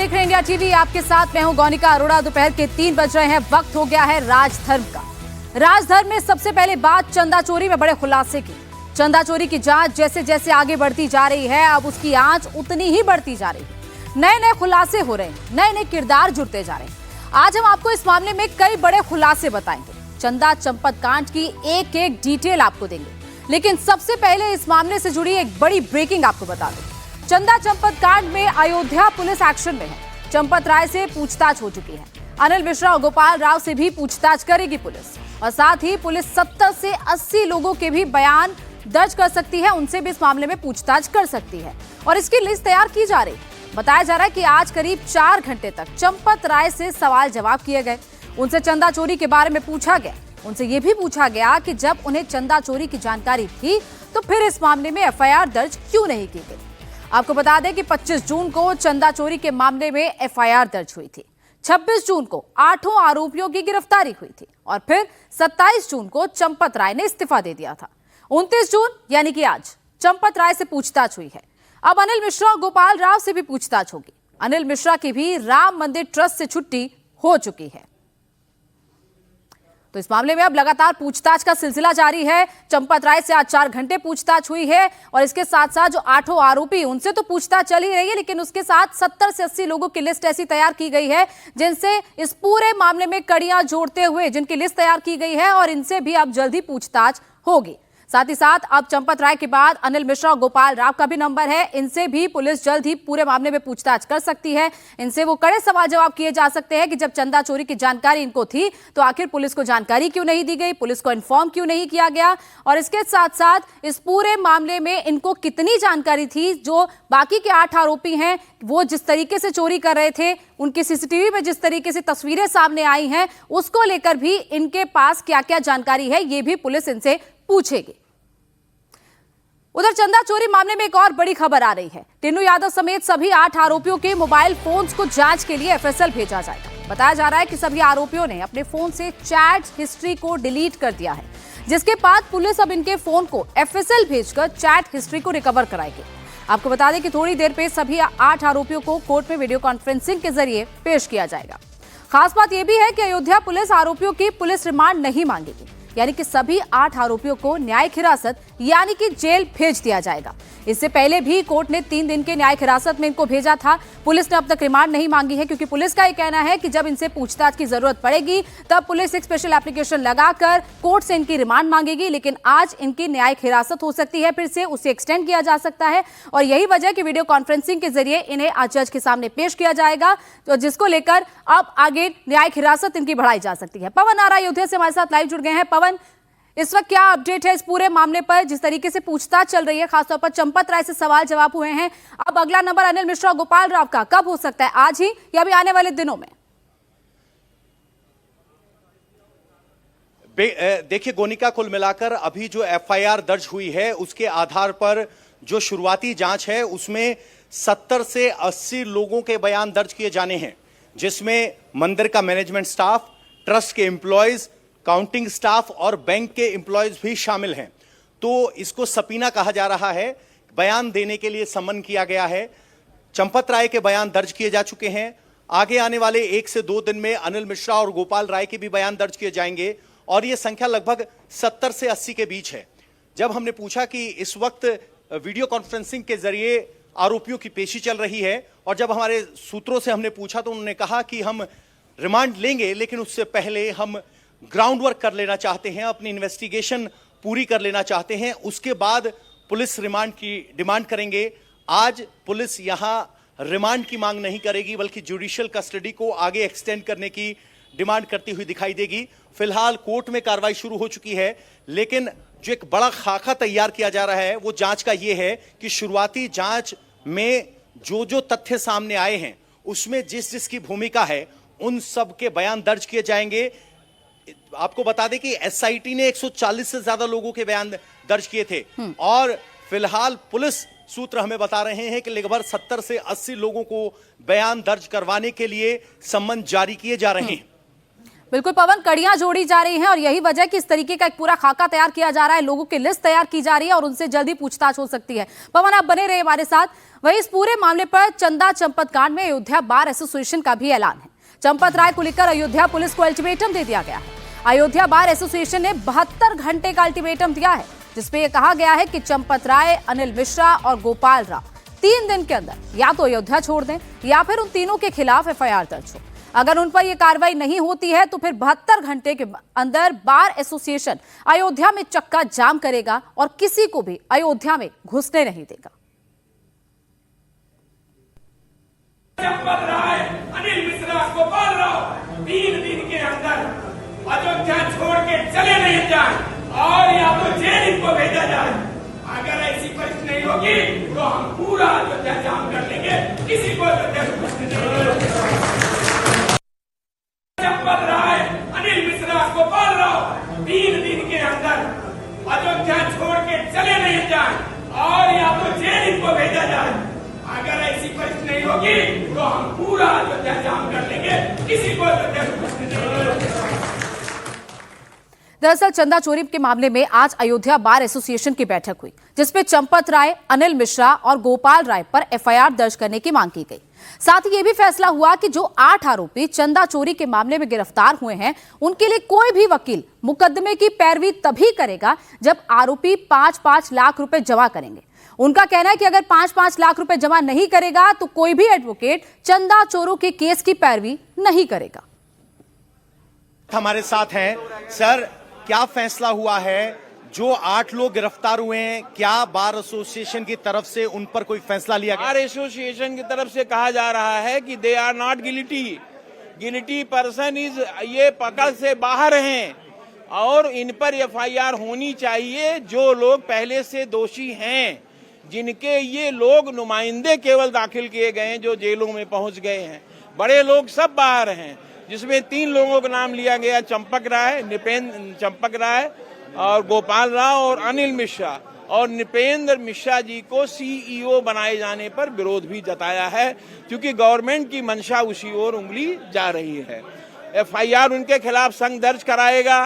देख रहे हैं इंडिया टीवी। आपके साथ मैं हूं गौनिका अरोड़ा। दोपहर के 3 बज रहे हैं। वक्त हो गया है राजधर्म का। राजधर्म में सबसे पहले बात चंदा चोरी में बड़े खुलासे की। चंदा चोरी की जांच जैसे जैसे आगे बढ़ती जा रही है, अब उसकी आंच उतनी ही बढ़ती जा रही है। नए नए खुलासे हो रहे हैं, नए नए किरदार जुड़ते जा रहे हैं। आज हम आपको इस मामले में कई बड़े खुलासे बताएंगे। चंदा चंपत कांड की एक एक डिटेल आपको देंगे, लेकिन सबसे पहले इस मामले से जुड़ी एक बड़ी ब्रेकिंग आपको बता दें। चंदा चंपत कांड में अयोध्या पुलिस एक्शन में है। चंपत राय से पूछताछ हो चुकी है। अनिल मिश्रा और गोपाल राव से भी पूछताछ करेगी पुलिस, और साथ ही पुलिस 70 से 80 लोगों के भी बयान दर्ज कर सकती है, उनसे भी इस मामले में पूछताछ कर सकती है। और इसकी लिस्ट तैयार की जा रही है। बताया जा रहा है कि आज करीब 4 घंटे तक चंपत राय से सवाल जवाब किए गए। उनसे चंदा चोरी के बारे में पूछा गया। उनसे यह भी पूछा गया कि जब उन्हें चंदा चोरी की जानकारी थी तो फिर इस मामले में एफआईआर दर्ज क्यों नहीं की गई। आपको बता दें कि 25 जून को चंदा चोरी के मामले में एफआईआर दर्ज हुई थी। 26 जून को 8 आरोपियों की गिरफ्तारी हुई थी और फिर 27 जून को चंपत राय ने इस्तीफा दे दिया था। 29 जून यानी कि आज चंपत राय से पूछताछ हुई है। अब अनिल मिश्रा और गोपाल राव से भी पूछताछ होगी। अनिल मिश्रा की भी राम मंदिर ट्रस्ट से छुट्टी हो चुकी है। तो इस मामले में अब लगातार पूछताछ का सिलसिला जारी है। चंपत राय से आज 4 घंटे पूछताछ हुई है और इसके साथ साथ जो 8 आरोपी, उनसे तो पूछताछ चल ही रही है, लेकिन उसके साथ 70 से 80 लोगों की लिस्ट ऐसी तैयार की गई है जिनसे इस पूरे मामले में कड़ियां जोड़ते हुए जिनकी लिस्ट तैयार की गई है, और इनसे भी अब जल्द ही पूछताछ होगी। साथ ही साथ अब चंपत राय के बाद अनिल मिश्रा और गोपाल राव का भी नंबर है। इनसे भी पुलिस जल्द ही पूरे मामले में पूछताछ कर सकती है। इनसे वो कड़े सवाल जवाब किए जा सकते हैं कि जब चंदा चोरी की जानकारी इनको थी तो आखिर पुलिस को जानकारी क्यों नहीं दी गई, पुलिस को इन्फॉर्म क्यों नहीं किया गया, और इसके साथ साथ इस पूरे मामले में इनको कितनी जानकारी थी। जो बाकी के 8 आरोपी हैं वो जिस तरीके से चोरी कर रहे थे, उनके सीसीटीवी में जिस तरीके से तस्वीरें सामने आई हैं, उसको लेकर भी इनके पास क्या क्या जानकारी है, ये भी पुलिस इनसे पूछेगी। उधर चंदा चोरी मामले में एक और बड़ी खबर आ रही है। टिन्नू यादव समेत सभी 8 आरोपियों के मोबाइल फोन्स को जांच के लिए एफएसएल भेजा जाएगा। बताया जा रहा है कि सभी आरोपियों ने अपने फोन से चैट हिस्ट्री को डिलीट कर दिया है, जिसके बाद पुलिस अब इनके फोन को एफएसएल भेजकर चैट हिस्ट्री को रिकवर कराएगी। आपको बता दें कि थोड़ी देर पे सभी 8 आरोपियों को कोर्ट में वीडियो कॉन्फ्रेंसिंग के जरिए पेश किया जाएगा। खास बात यह भी है कि अयोध्या पुलिस आरोपियों की पुलिस रिमांड नहीं मांगेगी, यानी कि सभी 8 आरोपियों को न्यायिक हिरासत यानी कि जेल भेज दिया जाएगा। इससे पहले भी कोर्ट ने 3 दिन के न्यायिक हिरासत में इनको भेजा था। पुलिस ने अब तक रिमांड नहीं मांगी है, क्योंकि पुलिस का यह कहना है कि जब इनसे पूछताछ की जरूरत पड़ेगी तब पुलिस एक स्पेशल एप्लीकेशन लगाकर कोर्ट से इनकी रिमांड मांगेगी। लेकिन आज इनकी न्यायिक हिरासत हो सकती है, फिर से उसे एक्सटेंड किया जा सकता है, और यही वजह कि वीडियो कॉन्फ्रेंसिंग के जरिए इन्हें आज जज के सामने पेश किया जाएगा, तो जिसको लेकर अब आगे न्यायिक हिरासत इनकी बढ़ाई जा सकती है। पवन आरा अयोध्या से हमारे साथ लाइव जुड़ गए हैं। पवन, इस वक्त क्या अपडेट है इस पूरे मामले पर? जिस तरीके से पूछताछ चल रही है, खासतौर पर चंपत राय से सवाल जवाब हुए हैं, अब अगला नंबर अनिल मिश्रा और गोपाल राव का कब हो सकता है? आज ही या भी आने वाले दिनों में? देखिए गोनिका, कुल मिलाकर अभी जो एफआईआर दर्ज हुई है उसके आधार पर जो शुरुआती जांच है उसमें 70 से 80 लोगों के बयान दर्ज किए जाने हैं, जिसमें मंदिर का मैनेजमेंट स्टाफ, ट्रस्ट के एम्प्लॉयज, काउंटिंग स्टाफ और बैंक के एम्प्लॉयज भी शामिल हैं। तो इसको सबीना कहा जा रहा है। बयान देने के लिए सम्मन किया गया है। चंपत राय के बयान दर्ज किए जा चुके हैं। आगे आने वाले 1 से 2 दिन में अनिल मिश्रा और गोपाल राय के भी बयान दर्ज किए जाएंगे, और यह संख्या लगभग 70 से 80 के बीच है। जब हमने पूछा कि इस वक्त वीडियो कॉन्फ्रेंसिंग के जरिए आरोपियों की पेशी चल रही है, और जब हमारे सूत्रों से हमने पूछा तो उन्होंने कहा कि हम रिमांड लेंगे, लेकिन उससे पहले हम ग्राउंड वर्क कर लेना चाहते हैं, अपनी इन्वेस्टिगेशन पूरी कर लेना चाहते हैं, उसके बाद पुलिस रिमांड की डिमांड करेंगे। आज पुलिस यहां रिमांड की मांग नहीं करेगी, बल्कि जुडिशियल कस्टडी को आगे एक्सटेंड करने की डिमांड करती हुई दिखाई देगी। फिलहाल कोर्ट में कार्रवाई शुरू हो चुकी है, लेकिन जो एक बड़ा खाका तैयार किया जा रहा है वो जांच का ये है कि शुरुआती जांच में जो जो तथ्य सामने आए हैं उसमें जिस जिसकी भूमिका है उन सब के बयान दर्ज किए जाएंगे। आपको बता दें कि एसआईटी ने 140 से ज्यादा लोगों के बयान दर्ज किए थे, और फिलहाल पुलिस सूत्र हमें बता रहे हैं कि लगभग 70 से 80 लोगों को बयान दर्ज करवाने के लिए सम्मन जारी किए जा रहे हैं। बिल्कुल पवन, कड़ियां जोड़ी जा रही हैं और यही वजह कि इस तरीके का एक पूरा खाका तैयार किया जा रहा है, लोगों की लिस्ट तैयार की जा रही है और उनसे जल्दी पूछताछ हो सकती है। पवन, आप बने रहे हमारे साथ। वही इस पूरे मामले पर चंदा चंपत कांड में अयोध्या बार एसोसिएशन का भी ऐलान है। चंपत राय को लेकर अयोध्या पुलिस को अल्टीमेटम दे दिया गया है। अयोध्या बार एसोसिएशन ने 72 घंटे का अल्टीमेटम दिया है, जिसपे यह कहा गया है कि चंपत राय, अनिल मिश्रा और गोपाल राव 3 दिन के अंदर या तो अयोध्या छोड़ दें या फिर उन तीनों के खिलाफ एफआईआर दर्ज हो। अगर उन पर यह कार्रवाई नहीं होती है तो फिर 72 घंटे के अंदर बार एसोसिएशन अयोध्या में चक्का जाम करेगा और किसी को भी अयोध्या में घुसने नहीं देगा। चंपत राय, अनिल मिश्रा, गोपाल राव 3 दिन के अंदर अयोध्या छोड़ के चले नहीं जाए और या तो जेल इनको भेजा जाए। अगर ऐसी परिस्थिति नहीं होगी तो हम पूरा अयोध्या जाम कर लेंगे, किसी को अयोध्या से घुसने नहीं देंगे। चंपत राय, अनिल मिश्रा, गोपाल राव 3 दिन के अंदर अयोध्या छोड़ के चले नहीं जाए और या तो जेल इनको भेजा जाए। अगर ऐसी परिस्थिति नहीं होगी तो हम पूरा अयोध्या जाम कर लेंगे, किसी को अयोध्या से घुसने नहीं देंगे। दरअसल चंदा चोरी के मामले में आज अयोध्या बार एसोसिएशन की बैठक हुई, जिसमें चंपत राय, अनिल मिश्रा और गोपाल राय पर एफआईआर दर्ज करने की मांग की गई। साथ ही यह भी फैसला हुआ कि जो 8 आरोपी चंदा चोरी के मामले में गिरफ्तार हुए हैं, उनके लिए कोई भी वकील मुकदमे की पैरवी तभी करेगा जब आरोपी 5-5 लाख रुपए जमा करेंगे। उनका कहना है कि अगर 5-5 लाख रुपए जमा नहीं करेगा तो कोई भी एडवोकेट चंदा चोरों के केस की पैरवी नहीं करेगा। हमारे साथ हैं सर, क्या फैसला हुआ है? जो 8 लोग गिरफ्तार हुए हैं, क्या बार एसोसिएशन की तरफ से उन पर कोई फैसला लिया गया? बार एसोसिएशन की तरफ से कहा जा रहा है कि they are not guilty person is, ये पकड़ से बाहर हैं और इन पर एफआईआर होनी चाहिए। जो लोग पहले से दोषी हैं, जिनके ये लोग नुमाइंदे केवल दाखिल किए गए हैं, जो जेलों में पहुंच गए हैं, बड़े लोग सब बाहर हैं, जिसमें 3 लोगों का नाम लिया गया, चंपक राय और गोपाल राव और अनिल मिश्रा। और नृपेंद्र मिश्रा जी को सीईओ बनाए जाने पर विरोध भी जताया है, क्योंकि गवर्नमेंट की मंशा उसी ओर उंगली जा रही है। एफआईआर उनके खिलाफ संघ दर्ज कराएगा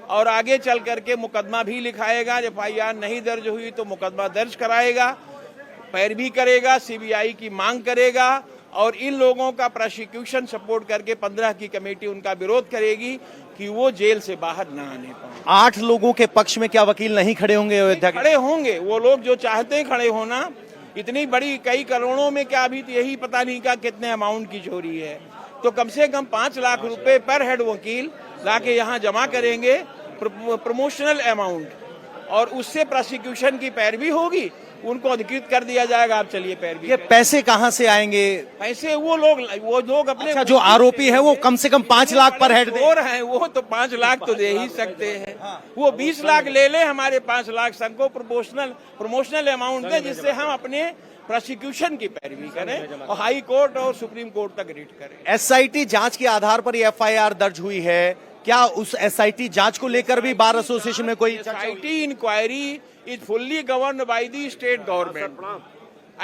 और आगे चल करके मुकदमा भी लिखाएगा। एफआईआर नहीं दर्ज हुई तो मुकदमा दर्ज कराएगा, पैरवी करेगा, सीबीआई की मांग करेगा और इन लोगों का प्रोसिक्यूशन सपोर्ट करके 15 की कमेटी उनका विरोध करेगी कि वो जेल से बाहर ना आने पाए। 8 लोगों के पक्ष में क्या वकील नहीं खड़े होंगे अयोध्या? खड़े होंगे वो लोग जो चाहते हैं खड़े होना। इतनी बड़ी, कई करोड़ों में क्या, अभी तो यही पता नहीं का कितने अमाउंट की चोरी है, तो कम से कम 5 लाख रुपए पर हेड वकील लाके यहाँ जमा करेंगे, प्रमोशनल अमाउंट, और उससे प्रोसिक्यूशन की पैरवी होगी, उनको अधिकृत कर दिया जाएगा। आप चलिए पैरवी। ये पैसे कहाँ से आएंगे? पैसे वो लोग अपने, अच्छा, जो आरोपी है वो कम से कम 5 लाख पर हेड दे और हैं, वो तो 5 लाख तो दे ही सकते हैं। वो 20 लाख ले ले, हमारे 5 लाख संघ को प्रमोशनल अमाउंट दे, जिससे हम अपने प्रोसिक्यूशन की पैरवी करें और हाई कोर्ट और सुप्रीम कोर्ट तक रीट करें। एसआईटी जांच के आधार पर ये एफआईआर दर्ज हुई है। क्या उस एसआईटी जांच को लेकर भी बार एसोसिएशन में कोई SIT inquiry is fully governed by the state government,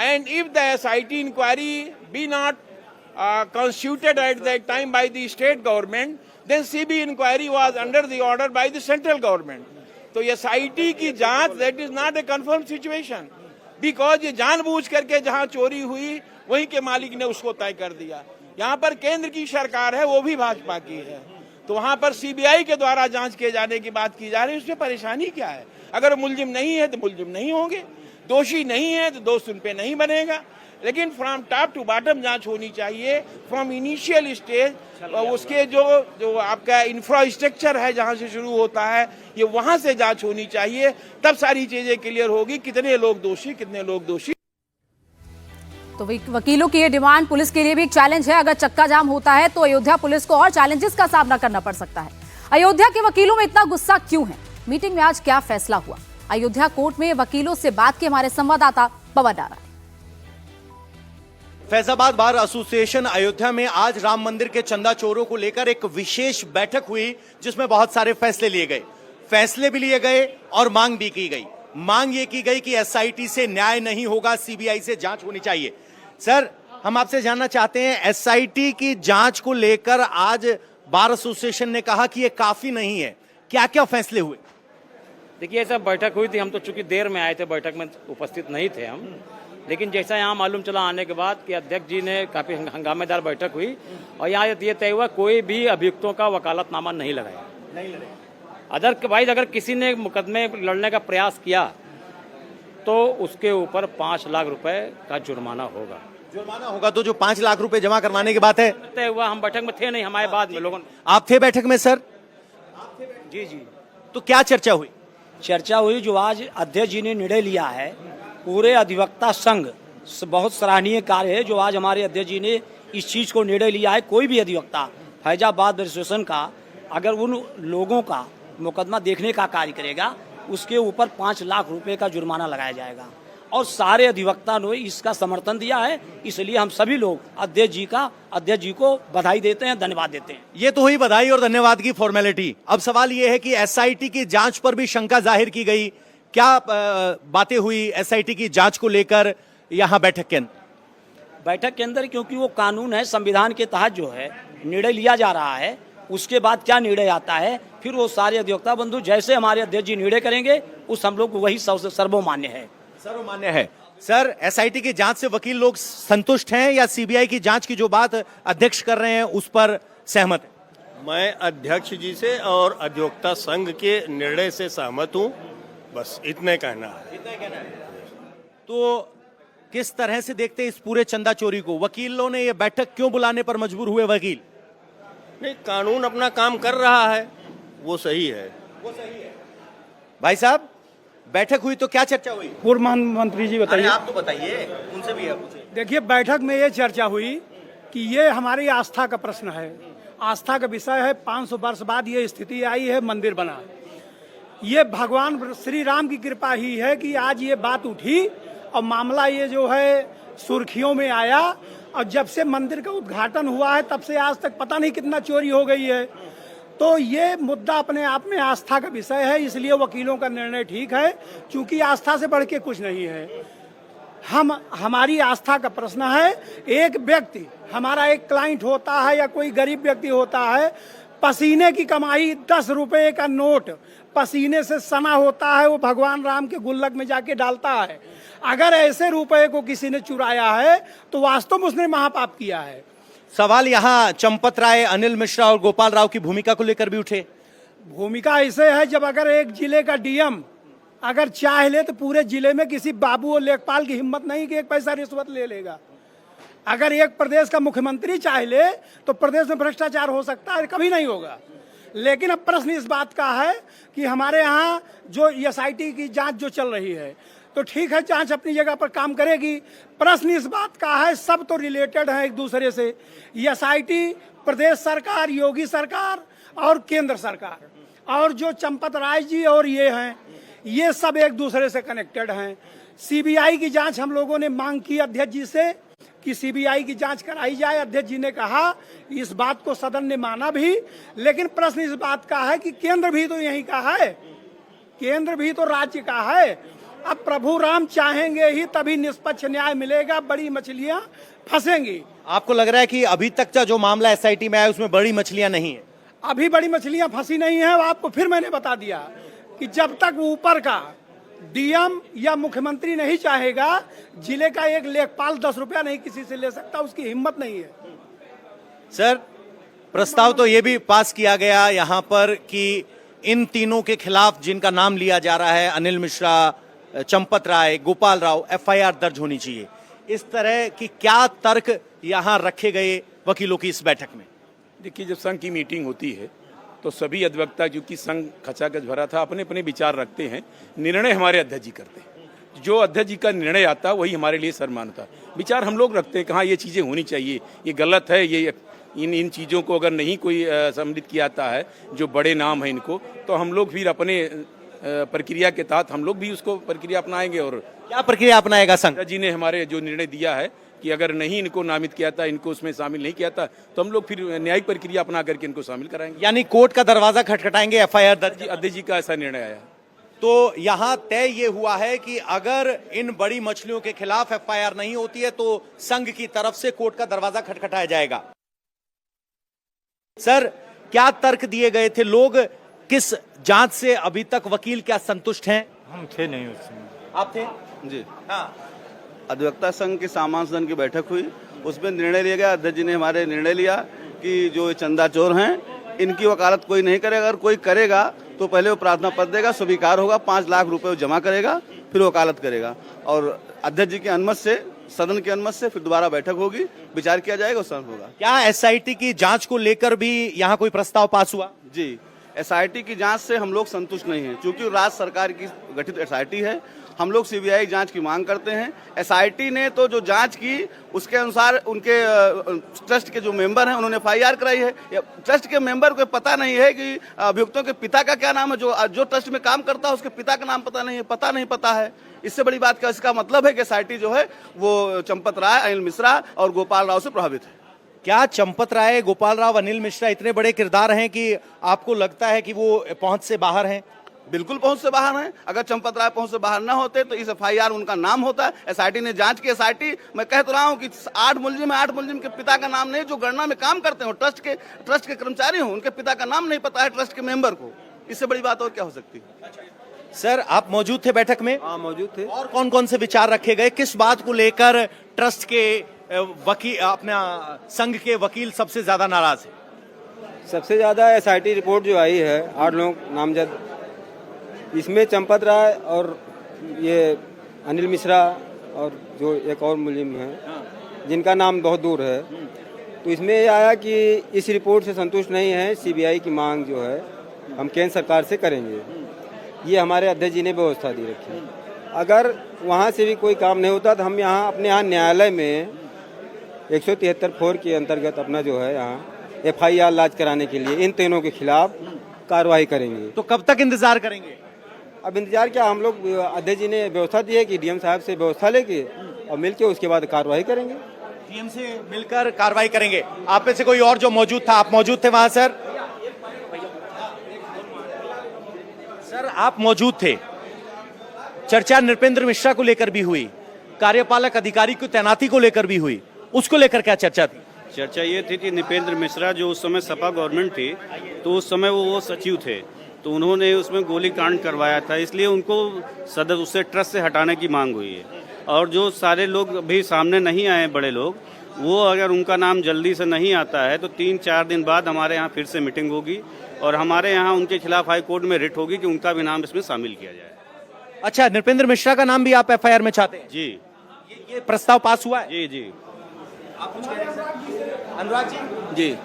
and if the SIT inquiry be not constituted at that time by the state government, then CB inquiry was under the order by the central government. तो SIT की जांच, that is not a confirmed situation, because ये जानबूझ करके जहां चोरी हुई वहीं के मालिक ने उसको तय कर दिया। यहाँ पर केंद्र की सरकार है, वो भी भाजपा की है, तो वहां पर सीबीआई के द्वारा जांच किए जाने की बात की जा रही है। उसमें परेशानी क्या है? अगर मुलजिम नहीं है तो मुलजिम नहीं होंगे, दोषी नहीं है तो दोष उन पे नहीं बनेगा, लेकिन फ्रॉम टॉप टू बॉटम जांच होनी चाहिए, फ्रॉम इनिशियल स्टेज। उसके जो आपका इंफ्रास्ट्रक्चर है, जहां से शुरू होता है, ये वहां से जांच होनी चाहिए, तब सारी चीजें क्लियर होगी, कितने लोग दोषी, कितने लोग दोषी। तो वकीलों की ये डिमांड पुलिस के लिए भी एक चैलेंज है। अगर चक्का जाम होता है तो अयोध्या पुलिस को और चैलेंजेस का सामना करना पड़ सकता है। अयोध्या के वकीलों में इतना गुस्सा क्यों है? मीटिंग में आज क्या फैसला हुआ? अयोध्या कोर्ट में वकीलों से बात की हमारे संवाददाता पवन नारायण। फैजाबाद बार एसोसिएशन अयोध्या में आज राम मंदिर के चंदा चोरों को लेकर एक विशेष बैठक हुई, जिसमें बहुत सारे फैसले लिए गए। फैसले भी लिए गए और मांग भी की गई। मांग ये की गई कि एसआईटी से न्याय नहीं होगा, सीबीआई से जांच होनी चाहिए। सर, हम आपसे जानना चाहते हैं, एसआईटी की जांच को लेकर आज बार एसोसिएशन ने कहा कि ये काफी नहीं है। क्या क्या फैसले हुए? देखिए, ऐसा बैठक हुई थी, हम तो चूंकि देर में आए थे, बैठक में उपस्थित नहीं थे हम, लेकिन जैसा यहाँ मालूम चला आने के बाद कि अध्यक्ष जी ने काफ़ी हंगामेदार बैठक हुई और यहाँ ये तय हुआ कोई भी अभियुक्तों का वकालतनामा नहीं लगाया। अदरवाइज अगर किसी ने मुकदमे लड़ने का प्रयास किया तो उसके ऊपर 5 लाख रुपए का जुर्माना होगा। जुर्माना होगा। तो जो 5 लाख रुपए जमा करवाने की बात है, तय हुआ। हम बैठक में थे नहीं, हमारे बाद में लोगों। आप थे बैठक में सर? जी जी। तो क्या चर्चा हुई? चर्चा हुई, जो आज अध्यक्ष जी ने निर्णय लिया है, पूरे अधिवक्ता संघ बहुत सराहनीय कार्य है जो आज हमारे अध्यक्ष जी ने इस चीज को निर्णय लिया है। कोई भी अधिवक्ता फैजाबाद एसोसिएशन का अगर उन लोगों का मुकदमा देखने का कार्य करेगा, उसके ऊपर 5 लाख रुपए का जुर्माना लगाया जाएगा और सारे अधिवक्ता ने इसका समर्थन दिया है। इसलिए हम सभी लोग अध्यक्ष जी को बधाई देते हैं, धन्यवाद देते हैं। ये तो हुई बधाई और धन्यवाद की फॉर्मेलिटी। अब सवाल ये है कि एसआईटी की जांच पर भी शंका जाहिर की गई। क्या बातें हुई एसआईटी की जांच को लेकर यहां बैठक के अंदर? क्योंकि वो कानून है, संविधान के तहत जो है निर्णय लिया जा रहा है, उसके बाद क्या निर्णय आता है फिर वो सारे अधिवक्ता बंधु जैसे हमारे अध्यक्ष जी निर्णय करेंगे उस हम लोग वही सर्वमान्य है। सर्वमान्य है। सर, एसआईटी की जांच से वकील लोग संतुष्ट हैं या सीबीआई की जांच की जो बात अध्यक्ष कर रहे हैं उस पर सहमत है? मैं अध्यक्ष जी से और अधिवक्ता संघ के निर्णय से सहमत हूं, बस इतने कहना है। तो किस तरह से देखते हैं इस पूरे चंदा चोरी को? वकीलों ने ये बैठक क्यों बुलाने पर मजबूर हुए वकील? नहीं, कानून अपना काम कर रहा है, वो सही है। भाई साहब, बैठक हुई तो क्या चर्चा हुई? पूर्व मंत्री जी बताइए। आप तो बताइए, उनसे भी है पूछिए। देखिए, बैठक में ये चर्चा हुई कि ये हमारी आस्था का प्रश्न है, आस्था का विषय है। 500 वर्ष बाद ये स्थिति आई है, मंदिर बना। ये भगवान श्री राम की कृपा ही है कि आज ये बात उठी और मामला ये जो है सुर्खियों में आया। और जब से मंदिर का उद्घाटन हुआ है तब से आज तक पता नहीं कितना चोरी हो गई है। तो ये मुद्दा अपने आप में आस्था का विषय है, इसलिए वकीलों का निर्णय ठीक है, क्योंकि आस्था से बढ़ के कुछ नहीं है। हमारी आस्था का प्रश्न है। एक व्यक्ति, हमारा एक क्लाइंट होता है या कोई गरीब व्यक्ति होता है, पसीने की कमाई 10 रुपए का नोट पसीने से सना होता है, वो भगवान राम के गुल्लक में जाके डालता है। अगर ऐसे रुपए को किसी ने चुराया है तो वास्तव में उसने महापाप किया है। सवाल यहाँ चंपत राय, अनिल मिश्रा और गोपाल राव की भूमिका को लेकर भी उठे। भूमिका ऐसे है, जब अगर एक जिले का डीएम अगर चाह ले तो पूरे जिले में किसी बाबू और लेखपाल की हिम्मत नहीं कि 1 पैसा रिश्वत ले लेगा। अगर एक प्रदेश का मुख्यमंत्री चाह ले तो प्रदेश में भ्रष्टाचार हो सकता है, कभी नहीं होगा। लेकिन अब प्रश्न इस बात का है कि हमारे यहाँ जो एसआईटी की जांच जो चल रही है, तो ठीक है, जांच अपनी जगह पर काम करेगी। प्रश्न इस बात का है, सब तो रिलेटेड है एक दूसरे से। एसआईटी, प्रदेश सरकार, योगी सरकार और केंद्र सरकार और जो चंपत राय जी और ये हैं, ये सब एक दूसरे से कनेक्टेड हैं। सीबीआई की जांच हम लोगों ने मांग की अध्यक्ष जी से कि सीबीआई की जांच कराई जाए। अध्यक्ष जी ने कहा, इस बात को सदन ने माना भी। लेकिन प्रश्न इस बात का है कि केंद्र भी तो यही का है, केंद्र भी तो राज्य का है। अब प्रभु राम चाहेंगे ही तभी निष्पक्ष न्याय मिलेगा, बड़ी मछलियां फंसेंगी। आपको लग रहा है कि अभी तक का जो मामला एसआईटी में आया उसमें बड़ी मछलियां नहीं है? अभी बड़ी मछलियां फंसी नहीं है। आपको फिर मैंने बता दिया कि जब तक ऊपर का डीएम या मुख्यमंत्री नहीं चाहेगा, जिले का एक लेखपाल 10 रुपया नहीं किसी से ले सकता, उसकी हिम्मत नहीं है। सर, प्रस्ताव तो ये भी पास किया गया यहाँ पर कि इन तीनों के खिलाफ जिनका नाम लिया जा रहा है, अनिल मिश्रा, चंपत राय, गोपाल राव, एफआईआर दर्ज होनी चाहिए। इस तरह की क्या तर्क यहाँ रखे गए वकीलों की इस बैठक में? देखिए, जब संघ की मीटिंग होती है तो सभी अधिवक्ता, क्योंकि संघ खचाखच भरा था, अपने अपने विचार रखते हैं। निर्णय हमारे अध्यक्ष जी करते हैं। जो अध्यक्ष जी का निर्णय आता वही हमारे लिए सम्मान था। विचार हम लोग रखते हैं, कहाँ ये चीज़ें होनी चाहिए, ये गलत है, ये इन चीज़ों को अगर नहीं कोई सम्मिलित किया जाता है, जो बड़े नाम है इनको, तो हम लोग फिर अपने प्रक्रिया के तहत हम लोग भी उसको प्रक्रिया अपनाएंगे। और क्या प्रक्रिया अपनाएगा संघ? जी ने हमारे जो निर्णय दिया है कि अगर नहीं इनको नामित किया था, इनको उसमें शामिल नहीं किया था, तो हम लोग फिर न्यायिक प्रक्रिया अपना करके इनको शामिल कराएंगे। यानी कोर्ट का दरवाजा खटखटाएंगे एफआईआर दर्ज? अध्यक्ष जी का ऐसा निर्णय आया। तो यहां तय ये हुआ है कि अगर इन बड़ी मछलियों के खिलाफ एफआईआर नहीं होती है तो संघ की तरफ से कोर्ट का दरवाजा खटखटाया जाएगा। सर, क्या तर्क दिए गए थे? लोग किस जांच से अभी तक वकील क्या संतुष्ट हैं? हम थे नहीं उस समय। आप थे? जी, हाँ। अधिवक्ता संघ की सामान्य सदन की बैठक हुई, उसमें निर्णय लिया गया। अध्यक्ष जी ने हमारे निर्णय लिया कि जो चंदा चोर हैं इनकी वकालत कोई नहीं करेगा, अगर कोई करेगा तो पहले वो प्रार्थना पत्र देगा, स्वीकार होगा, 5 लाख रुपए वो जमा करेगा, फिर वकालत करेगा। और अध्यक्ष जी के अनुमति से, सदन के अनुमति से फिर दोबारा बैठक होगी, विचार किया जाएगा, उसमें होगा। क्या एसआईटी की जांच को लेकर भी यहाँ कोई प्रस्ताव पास हुआ? जी, एसआईटी की जांच से हम लोग संतुष्ट नहीं हैं, क्योंकि राज्य सरकार की गठित एसआईटी है। हम लोग सीबीआई जांच की मांग करते हैं। एसआईटी ने तो जो जांच की उसके अनुसार उनके ट्रस्ट के जो मेंबर हैं उन्होंने एफआईआर कराई है। ट्रस्ट के मेंबर को पता नहीं है कि अभियुक्तों के पिता का क्या नाम है, जो ट्रस्ट में काम करता है उसके पिता का नाम पता है। इससे बड़ी बात का इसका मतलब है कि एसआईटी जो है वो चंपत राय, अनिल मिश्रा और गोपाल राव से प्रभावित है। क्या चंपत राय, गोपाल राव, अनिल मिश्रा इतने बड़े किरदार हैं कि आपको लगता है कि वो पहुंच से बाहर हैं? बिल्कुल पहुंच से बाहर हैं। अगर चंपत राय पहुंच से बाहर ना होते तो इस एफआईआर में उनका नाम होता। एसआईटी ने जांच की। एसआईटी, मैं कह तो रहा हूं कि 8 मुलजिम है, 8 मुलजिम के पिता का नाम नहीं, जो गणना में काम करते हो, ट्रस्ट के कर्मचारी हो, उनके पिता का नाम नहीं पता है ट्रस्ट के मेंबर को। इससे बड़ी बात और क्या हो सकती है? सर, आप मौजूद थे बैठक में? हाँ, मौजूद थे। और कौन कौन से विचार रखे गए? किस बात को लेकर ट्रस्ट के वकील, अपना संघ के वकील सबसे ज्यादा नाराज है? सबसे ज़्यादा एसआईटी रिपोर्ट जो आई है 8 लोग नामजद, इसमें चंपत राय और ये अनिल मिश्रा और जो एक और मुलजिम है जिनका नाम बहुत दूर है, तो इसमें ये आया कि इस रिपोर्ट से संतुष्ट नहीं है। सीबीआई की मांग जो है हम केंद्र सरकार से करेंगे। ये हमारे अध्यक्ष जी ने व्यवस्था दी रखी। अगर वहाँ से भी कोई काम नहीं होता तो हम यहाँ अपने यहाँ न्यायालय में 173(4) के अंतर्गत अपना जो है यहाँ एफआईआर लॉन्च कराने के लिए इन तीनों के खिलाफ कार्रवाई करेंगे। तो कब तक इंतजार करेंगे? अब इंतजार क्या, हम लोग अध्यक्ष जी ने व्यवस्था दी है कि डीएम साहब से व्यवस्था लेके और मिलके उसके बाद कार्रवाई करेंगे। डीएम से मिलकर कार्रवाई करेंगे। आप में से कोई और जो मौजूद था? आप मौजूद थे वहां? सर, आप मौजूद थे। चर्चा नृपेंद्र मिश्रा को लेकर भी हुई, कार्यपालक अधिकारी की तैनाती को लेकर भी हुई, उसको लेकर क्या चर्चा थी? चर्चा ये थी कि नृपेंद्र मिश्रा जो उस समय सपा गवर्नमेंट थी, तो उस समय वो सचिव थे, तो उन्होंने उसमें गोलीकांड करवाया था, इसलिए उनको सदस्य उससे ट्रस्ट से हटाने की मांग हुई है। और जो सारे लोग अभी सामने नहीं आए बड़े लोग, वो अगर उनका नाम जल्दी से नहीं आता है तो 3-4 दिन बाद हमारे यहाँ फिर से मीटिंग होगी और हमारे यहाँ उनके खिलाफ हाई कोर्ट में रिट होगी कि उनका भी नाम इसमें शामिल किया जाए। अच्छा, नृपेंद्र मिश्रा का नाम भी आप एफआईआर में चाहते हैं? जी, ये प्रस्ताव पास हुआ है? जी जी। आप कुछ कह रहे हैं? अनुराग जी? जी,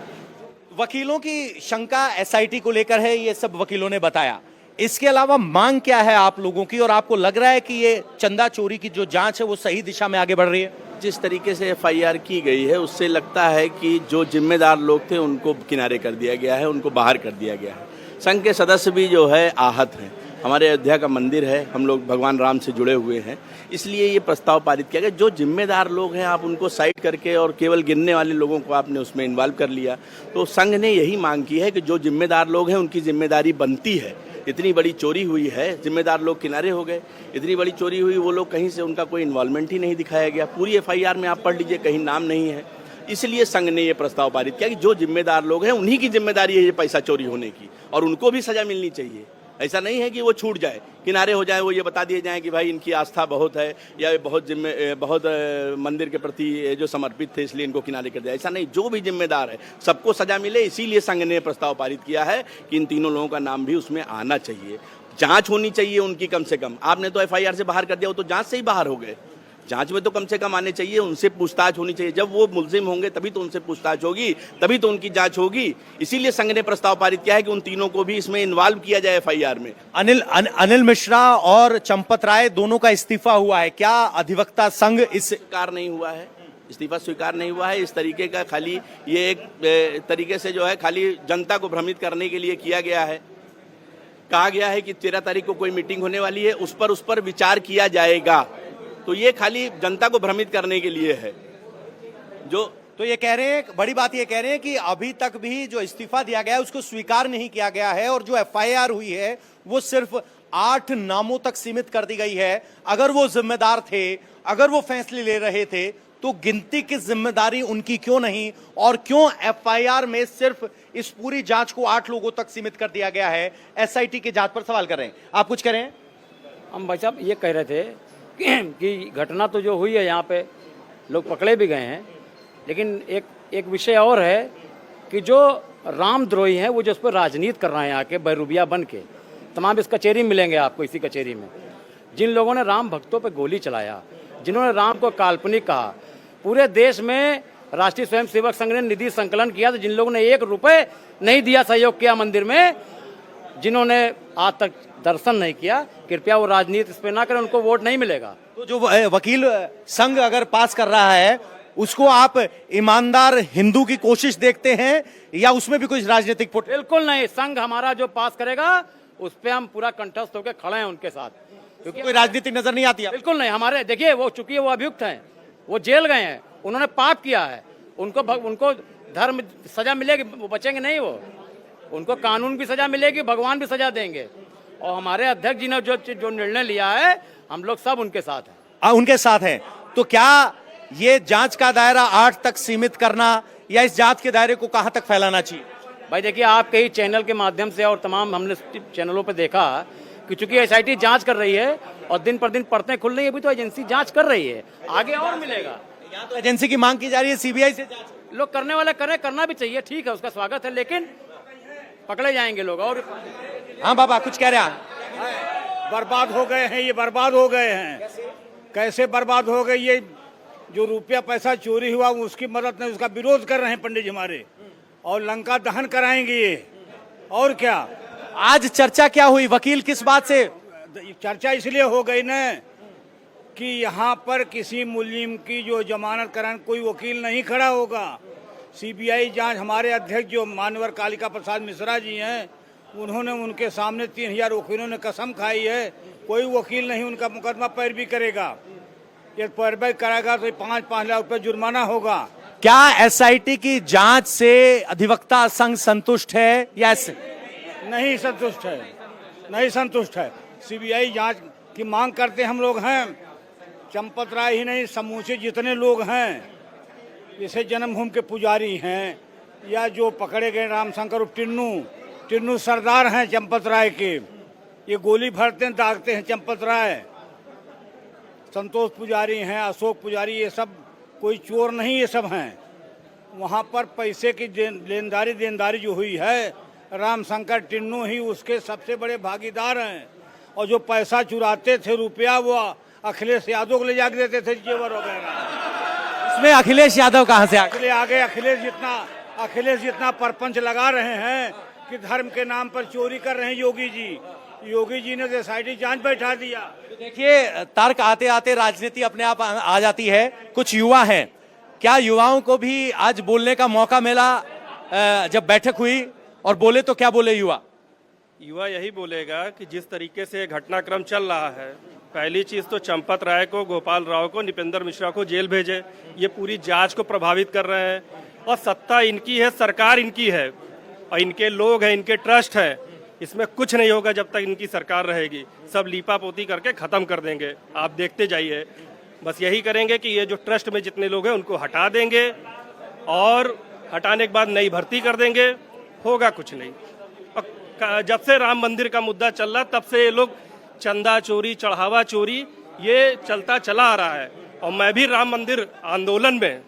वकीलों की शंका एसआईटी को लेकर है, ये सब वकीलों ने बताया। इसके अलावा मांग क्या है आप लोगों की, और आपको लग रहा है कि ये चंदा चोरी की जो जांच है वो सही दिशा में आगे बढ़ रही है? जिस तरीके से एफआईआर की गई है उससे लगता है कि जो जिम्मेदार लोग थे उनको किनारे कर दिया गया है, उनको बाहर कर दिया गया है। संघ के सदस्य भी जो है आहत हैं। हमारे अयोध्या का मंदिर है, हम लोग भगवान राम से जुड़े हुए हैं, इसलिए ये प्रस्ताव पारित किया गया। जो जिम्मेदार लोग हैं आप उनको साइड करके और केवल गिनने वाले लोगों को आपने उसमें इन्वॉल्व कर लिया। तो संघ ने यही मांग की है कि जो जिम्मेदार लोग हैं उनकी जिम्मेदारी बनती है। इतनी बड़ी चोरी हुई है, जिम्मेदार लोग किनारे हो गए। इतनी बड़ी चोरी हुई, वो लोग कहीं से उनका कोई इन्वॉल्वमेंट ही नहीं दिखाया गया। पूरी एफआईआर में आप पढ़ लीजिए, कहीं नाम नहीं है। इसलिए संघ ने ये प्रस्ताव पारित किया कि जो जिम्मेदार लोग हैं उन्हीं की जिम्मेदारी है ये पैसा चोरी होने की, और उनको भी सजा मिलनी चाहिए। ऐसा नहीं है कि वो छूट जाए, किनारे हो जाए, वो ये बता दिए जाए कि भाई इनकी आस्था बहुत है या बहुत मंदिर के प्रति जो समर्पित थे इसलिए इनको किनारे कर दिया। ऐसा नहीं, जो भी जिम्मेदार है सबको सजा मिले। इसीलिए संघ ने प्रस्ताव पारित किया है कि इन तीनों लोगों का नाम भी उसमें आना चाहिए। जांच होनी चाहिए उनकी कम से कम। आपने तो एफआईआर से बाहर कर दिया, वो तो जांच से ही बाहर हो गए। जांच में तो कम से कम आने चाहिए, उनसे पूछताछ होनी चाहिए। जब वो मुलजिम होंगे तभी तो उनसे पूछताछ होगी, तभी तो उनकी जांच होगी। इसीलिए संघ ने प्रस्ताव पारित किया है कि उन तीनों को भी इसमें इन्वॉल्व किया जाए एफआईआर में। अनिल मिश्रा और चंपत राय दोनों का इस्तीफा हुआ है, क्या अधिवक्ता संघ इस स्वीकार नहीं हुआ है? इस्तीफा स्वीकार नहीं हुआ है। इस तरीके का खाली ये एक तरीके से जो है खाली जनता को भ्रमित करने के लिए किया गया है। कहा गया है कि 13 तारीख को कोई मीटिंग होने वाली है, उस पर विचार किया जाएगा। तो ये खाली जनता को भ्रमित करने के लिए है। तो ये कह रहे हैं, बड़ी बात ये कह रहे हैं कि अभी तक भी जो इस्तीफा दिया गया है उसको स्वीकार नहीं किया गया है, और जो एफआईआर हुई है वो सिर्फ 8 नामों तक सीमित कर दी गई है। अगर वो जिम्मेदार थे, अगर वो फैसले ले रहे थे, तो गिनती की जिम्मेदारी उनकी क्यों नहीं, और क्यों एफआईआर में सिर्फ इस पूरी जांच को 8 लोगों तक सीमित कर दिया गया है। एसआईटी की जांच पर सवाल कर रहे हैं, आप कुछ करें। हम भाई साहब ये कह रहे थे कि घटना तो जो हुई है यहाँ पे लोग पकड़े भी गए हैं, लेकिन एक विषय और है कि जो रामद्रोही हैं वो जो उस पर राजनीति कर रहे हैं आके बहरूबिया बन के, तमाम इस कचहरी मिलेंगे आपको, इसी कचहरी में जिन लोगों ने राम भक्तों पे गोली चलाया, जिन्होंने राम को काल्पनिक कहा, पूरे देश में राष्ट्रीय स्वयंसेवक संघ ने निधि संकलन किया, तो जिन लोगों ने 1 रुपए नहीं दिया, सहयोग किया मंदिर में, जिन्होंने आज तक दर्शन नहीं किया, कृपया वो राजनीति इस पे ना करें, उनको वोट नहीं मिलेगा। तो जो वकील संघ अगर पास कर रहा है उसको आप ईमानदार हिंदू की कोशिश देखते हैं या उसमें भी कुछ राजनीतिक पुट? बिल्कुल नहीं, संघ हमारा जो पास करेगा उस पे हम पूरा कंठस्थ होकर खड़े हैं उनके साथ, क्योंकि कोई राजनीतिक नजर नहीं आती है? बिल्कुल नहीं। हमारे देखिए वो चूंकि वो अभियुक्त हैं, वो जेल गए हैं, उन्होंने पाप किया है, उनको धर्म सजा मिलेगी, वो बचेंगे नहीं, वो उनको कानून भी सजा मिलेगी, भगवान भी सजा देंगे। और हमारे अध्यक्ष जी ने जो निर्णय लिया है, हम लोग सब उनके साथ हैं। उनके साथ हैं। तो क्या ये जांच का दायरा 8 तक सीमित करना या इस जांच के दायरे को कहां तक फैलाना चाहिए? भाई देखिए, आप कई चैनल के माध्यम से और तमाम हमने चैनलों पे देखा कि चूंकि एसआईटी जांच कर रही है और दिन पर दिन परतें खुल रही है, अभी तो एजेंसी जांच कर रही है, आगे और मिलेगा। यहाँ तो एजेंसी की मांग की जा रही है सीबीआई से जांच। लोग करने वाले करें, करना भी चाहिए, ठीक है, उसका स्वागत है, लेकिन पकड़े जाएंगे लोग। और हाँ बाबा कुछ कह रहे हैं? बर्बाद हो गए हैं, ये बर्बाद हो गए हैं। कैसे बर्बाद हो गए? ये जो रुपया पैसा चोरी हुआ उसकी मदद नहीं, उसका विरोध कर रहे हैं पंडित जी हमारे, और लंका दहन कराएंगे ये। और क्या आज चर्चा क्या हुई? वकील किस बात से चर्चा इसलिए हो गई न कि यहाँ पर किसी मुलिम की जो जमानत कराने कोई वकील नहीं खड़ा होगा। सीबीआई जांच, हमारे अध्यक्ष जो मानवर कालिका प्रसाद मिश्रा जी हैं, उन्होंने उनके सामने 3000 वकीलों ने कसम खाई है, कोई वकील नहीं उनका मुकदमा पैरवी करेगा। ये पैरवी कराएगा तो 5-5 लाख रुपए जुर्माना होगा। क्या एसआईटी की जांच से अधिवक्ता संघ संतुष्ट है या नहीं संतुष्ट है? नहीं संतुष्ट है। सीबीआई जांच की मांग करते हम लोग हैं। चंपत राय ही नहीं, समूचे जितने लोग हैं, जैसे जन्मभूमि के पुजारी हैं या जो पकड़े गए रामशंकर टिन्नू सरदार हैं चंपत राय के, ये गोली भरते हैं, दागते हैं चंपत राय। संतोष पुजारी हैं, अशोक पुजारी, ये सब कोई चोर नहीं, ये सब हैं। वहाँ पर पैसे की देनदारी जो हुई है, रामशंकर टिन्नू ही उसके सबसे बड़े भागीदार हैं। और जो पैसा चुराते थे रुपया, वो अखिलेश यादव को ले जाके देते थे, जेवर वगैरह। इसमें अखिलेश यादव कहाँ से आ गए? अखिलेश जितना परपंच लगा रहे हैं कि धर्म के नाम पर चोरी कर रहे हैं योगी जी ने तो एसआईटी जांच बैठा दिया। देखिए, तर्क आते आते राजनीति अपने आप आ जाती है। कुछ युवा हैं, क्या युवाओं को भी आज बोलने का मौका मिला? जब बैठक हुई और बोले तो क्या बोले युवा? युवा यही बोलेगा कि जिस तरीके से घटनाक्रम चल रहा है, पहली चीज तो चंपत राय को, गोपाल राव को, निपेंद्र मिश्रा को जेल भेजे, ये पूरी जांच को प्रभावित कर रहे हैं। और सत्ता इनकी है, सरकार इनकी है, और इनके लोग हैं, इनके ट्रस्ट है। इसमें कुछ नहीं होगा जब तक इनकी सरकार रहेगी। सब लीपा पोती करके खत्म कर देंगे, आप देखते जाइए। बस यही करेंगे कि ये जो ट्रस्ट में जितने लोग हैं उनको हटा देंगे, और हटाने के बाद नई भर्ती कर देंगे, होगा कुछ नहीं। जब से राम मंदिर का मुद्दा चल रहा, तब से ये लोग चंदा चोरी, चढ़ावा चोरी, ये चलता चला आ रहा है। और मैं भी राम मंदिर आंदोलन में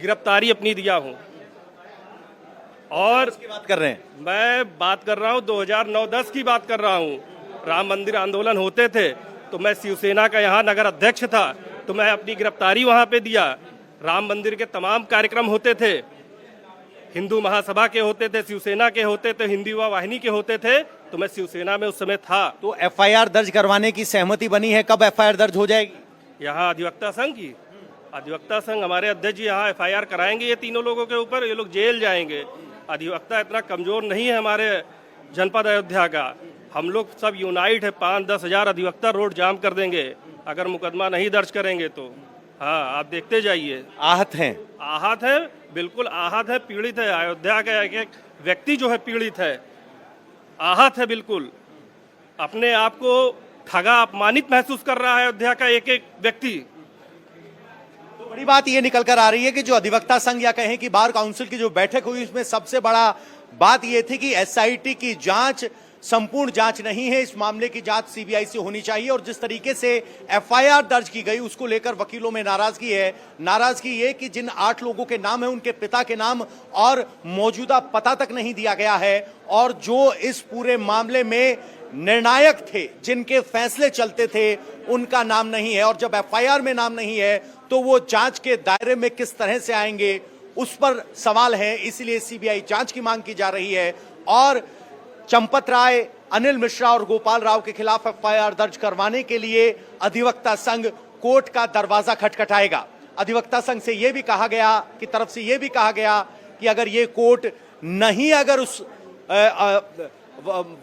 गिरफ्तारी अपनी दिया हूँ। और बात कर रहे हैं? मैं बात कर रहा हूँ 2009-10 की बात कर रहा हूँ। राम मंदिर आंदोलन होते थे तो मैं शिवसेना का यहाँ नगर अध्यक्ष था, तो मैं अपनी गिरफ्तारी वहाँ पे दिया। राम मंदिर के तमाम कार्यक्रम होते थे, हिंदू महासभा के होते थे, शिवसेना के होते थे, हिंदी युवा वाहिनी के होते थे, तो मैं शिवसेना में उस समय था। तो एफआईआर दर्ज करवाने की सहमति बनी है, कब एफआईआर दर्ज हो जाएगी? यहाँ अधिवक्ता संघ हमारे अध्यक्ष जी यहाँ एफआईआर कराएंगे ये तीनों लोगों के ऊपर। ये लोग जेल जाएंगे। अधिवक्ता इतना कमजोर नहीं है हमारे जनपद अयोध्या का। हम लोग सब यूनाइट है, 5-10 हजार अधिवक्ता रोड जाम कर देंगे अगर मुकदमा नहीं दर्ज करेंगे तो। हाँ, आप देखते जाइए। आहत हैं, बिल्कुल आहत है, पीड़ित है। अयोध्या का एक व्यक्ति जो है पीड़ित है, आहत है, बिल्कुल अपने आप को ठगा, अपमानित महसूस कर रहा है अयोध्या का एक व्यक्ति। बड़ी बात ये निकल कर आ रही है कि जो अधिवक्ता संघ या कहें कि बार काउंसिल की जो बैठक हुई उसमें सबसे बड़ा बात ये थी कि एसआईटी की जांच संपूर्ण जांच नहीं है, इस मामले की जांच सीबीआई से होनी चाहिए। और जिस तरीके से एफआईआर दर्ज की गई उसको लेकर वकीलों में नाराजगी है। नाराजगी ये कि जिन 8 लोगों के नाम है उनके पिता के नाम और मौजूदा पता तक नहीं दिया गया है, और जो इस पूरे मामले में निर्णायक थे, जिनके फैसले चलते थे, उनका नाम नहीं है। और जब एफआईआर में नाम नहीं है तो वो जांच के दायरे में किस तरह से आएंगे, उस पर सवाल है। इसलिए सीबीआई जांच की मांग की जा रही है और चंपत राय, अनिल मिश्रा और गोपाल राव के खिलाफ एफआईआर दर्ज करवाने के लिए अधिवक्ता संघ कोर्ट का दरवाजा खटखटाएगा। अधिवक्ता संघ से यह भी कहा गया कि तरफ से यह भी कहा गया कि अगर ये कोर्ट नहीं अगर उस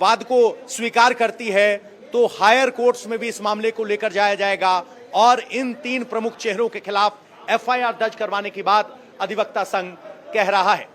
वाद को स्वीकार करती है तो हायर कोर्ट्स में भी इस मामले को लेकर जाया जाएगा और इन 3 प्रमुख चेहरों के खिलाफ एफआईआर दर्ज करवाने की बात अधिवक्ता संघ कह रहा है।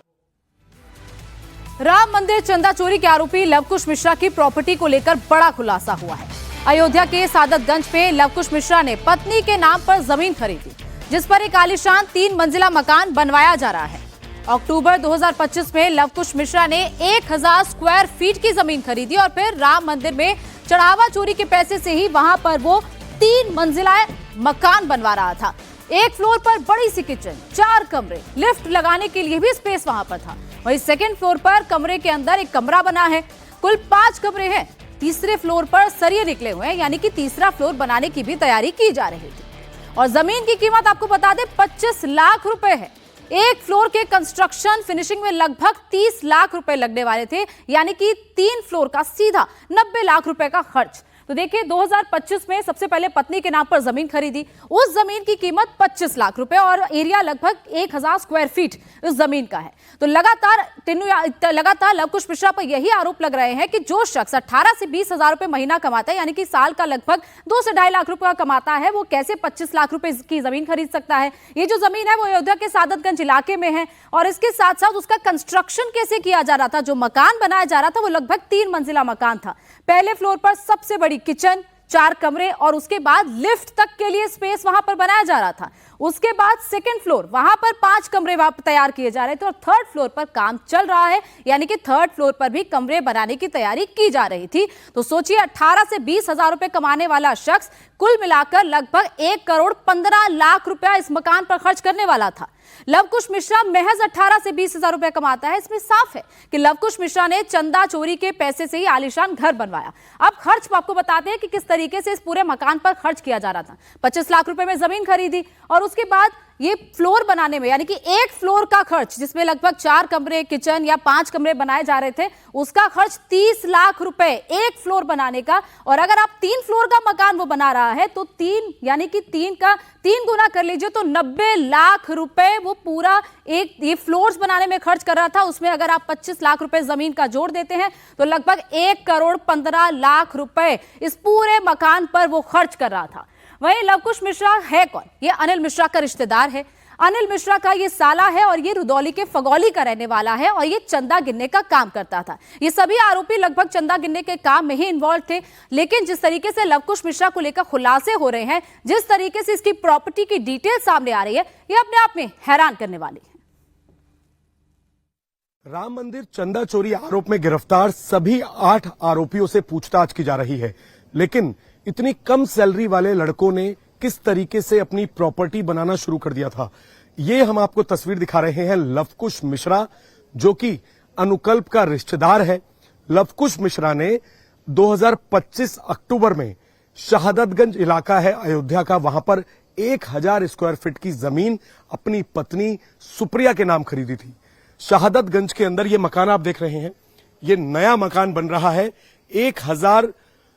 राम मंदिर चंदा चोरी के आरोपी लवकुश मिश्रा की प्रॉपर्टी को लेकर बड़ा खुलासा हुआ है। अयोध्या के सादतगंज पे लवकुश मिश्रा ने पत्नी के नाम पर जमीन खरीदी, जिस पर एक आलीशान 3 मंजिला मकान बनवाया जा रहा है। अक्टूबर 2025 में लवकुश मिश्रा ने 1000 स्क्वायर फीट की जमीन खरीदी और फिर राम मंदिर में चढ़ावा चोरी के पैसे से ही वहां पर वो 3 मंजिला मकान बनवा रहा था। एक फ्लोर पर बड़ी सी किचन, 4 कमरे, लिफ्ट लगाने के लिए भी स्पेस वहां पर था। वहीं सेकंड फ्लोर पर कमरे के अंदर एक कमरा बना है। कुल 5 कमरे हैं। तीसरे फ्लोर पर सरिये निकले हुए हैं, यानी कि तीसरा फ्लोर बनाने की भी तैयारी की जा रही थी। और जमीन की कीमत आपको बता दें 25 लाख रुपए है। एक फ्लोर के कंस्ट्रक्शन फिनिशिंग में लगभग 30 लाख रुपए लगने वाले थे, यानी कि 3 फ्लोर का सीधा 90 लाख रुपए का खर्च। तो देखिए 2025 में सबसे पहले पत्नी के नाम पर जमीन खरीदी, उस जमीन की कीमत 25 लाख रुपए और एरिया लगभग 1000 स्क्वायर फीट उस जमीन का है। तो लगातार लवकुश मिश्रा पर यही आरोप लग रहे हैं कि जो शख्स 18 से 20 हजार रुपए महीना कमाता है, यानी कि साल का लगभग 2 से 2.5 लाख रुपए कमाता है, वो कैसे 25 लाख रुपए की जमीन खरीद सकता है। ये जो जमीन है वो अयोध्या के सादतगंज इलाके में है और इसके साथ साथ उसका कंस्ट्रक्शन कैसे किया जा रहा था। जो मकान बनाया जा रहा था वो लगभग 3 मंजिला मकान था। पहले फ्लोर पर सबसे बड़ी किचन, 4 कमरे और उसके बाद लिफ्ट तक के लिए स्पेस वहां पर बनाया जा रहा था। उसके बाद सेकंड फ्लोर, वहां पर 5 कमरे तैयार किए जा रहे थे और थर्ड फ्लोर पर काम चल रहा है, यानी कि थर्ड फ्लोर पर भी कमरे बनाने की तैयारी की जा रही थी। तो सोचिए 18 से 20 हजार रुपए कमाने वाला शख्स कुल मिलाकर लगभग 1 करोड़ 15 लाख रुपया इस मकान पर खर्च करने वाला था। लवकुश मिश्रा महज 18 से 20 हजार रुपए कमाता है। इसमें साफ है कि लवकुश मिश्रा ने चंदा चोरी के पैसे से ही आलीशान घर बनवाया। अब खर्च आपको बताते हैं कि किस तरीके से इस पूरे मकान पर खर्च किया जा रहा था। 25 लाख रुपए में जमीन खरीदी और उसके बाद ये फ्लोर बनाने में, यानी कि एक फ्लोर का खर्च जिसमें लगभग 4 कमरे, किचन या 5 कमरे बनाए जा रहे थे, उसका खर्च 30 लाख रुपए एक फ्लोर बनाने का। और अगर आप 3 फ्लोर का मकान वो बना रहा है तो 3 यानी कि 3 गुना कर लीजिए तो 90 लाख रुपए वो पूरा ये फ्लोर्स बनाने में खर्च कर रहा था। उसमें अगर आप 25 लाख रुपए जमीन का जोड़ देते हैं तो लगभग 1 करोड़ 15 लाख रुपए इस पूरे मकान पर वो खर्च कर रहा था। वहीं लवकुश मिश्रा है कौन? ये अनिल मिश्रा का रिश्तेदार है। अनिल मिश्रा का ये साला है और ये रुदौली के फगौली का रहने वाला है और ये चंदा गिनने का काम करता था। ये सभी आरोपी लगभग चंदा गिनने के काम में ही इन्वॉल्व थे। लेकिन जिस तरीके से लवकुश मिश्रा को लेकर खुलासे हो रहे हैं, जिस तरीके से इसकी प्रॉपर्टी की डिटेल सामने आ रही है, ये अपने आप में हैरान करने वाली है। राम मंदिर चंदा चोरी आरोप में गिरफ्तार सभी 8 आरोपियों से पूछताछ की जा रही है। लेकिन इतनी कम सैलरी वाले लड़कों ने किस तरीके से अपनी प्रॉपर्टी बनाना शुरू कर दिया था, ये हम आपको तस्वीर दिखा रहे हैं। लवकुश मिश्रा जो कि अनुकल्प का रिश्तेदार है। लवकुश मिश्रा ने 2025 अक्टूबर में शहादतगंज इलाका है अयोध्या का, वहां पर 1000 स्क्वायर फीट की जमीन अपनी पत्नी सुप्रिया के नाम खरीदी थी। शहादतगंज के अंदर ये मकान आप देख रहे हैं, ये नया मकान बन रहा है। 1000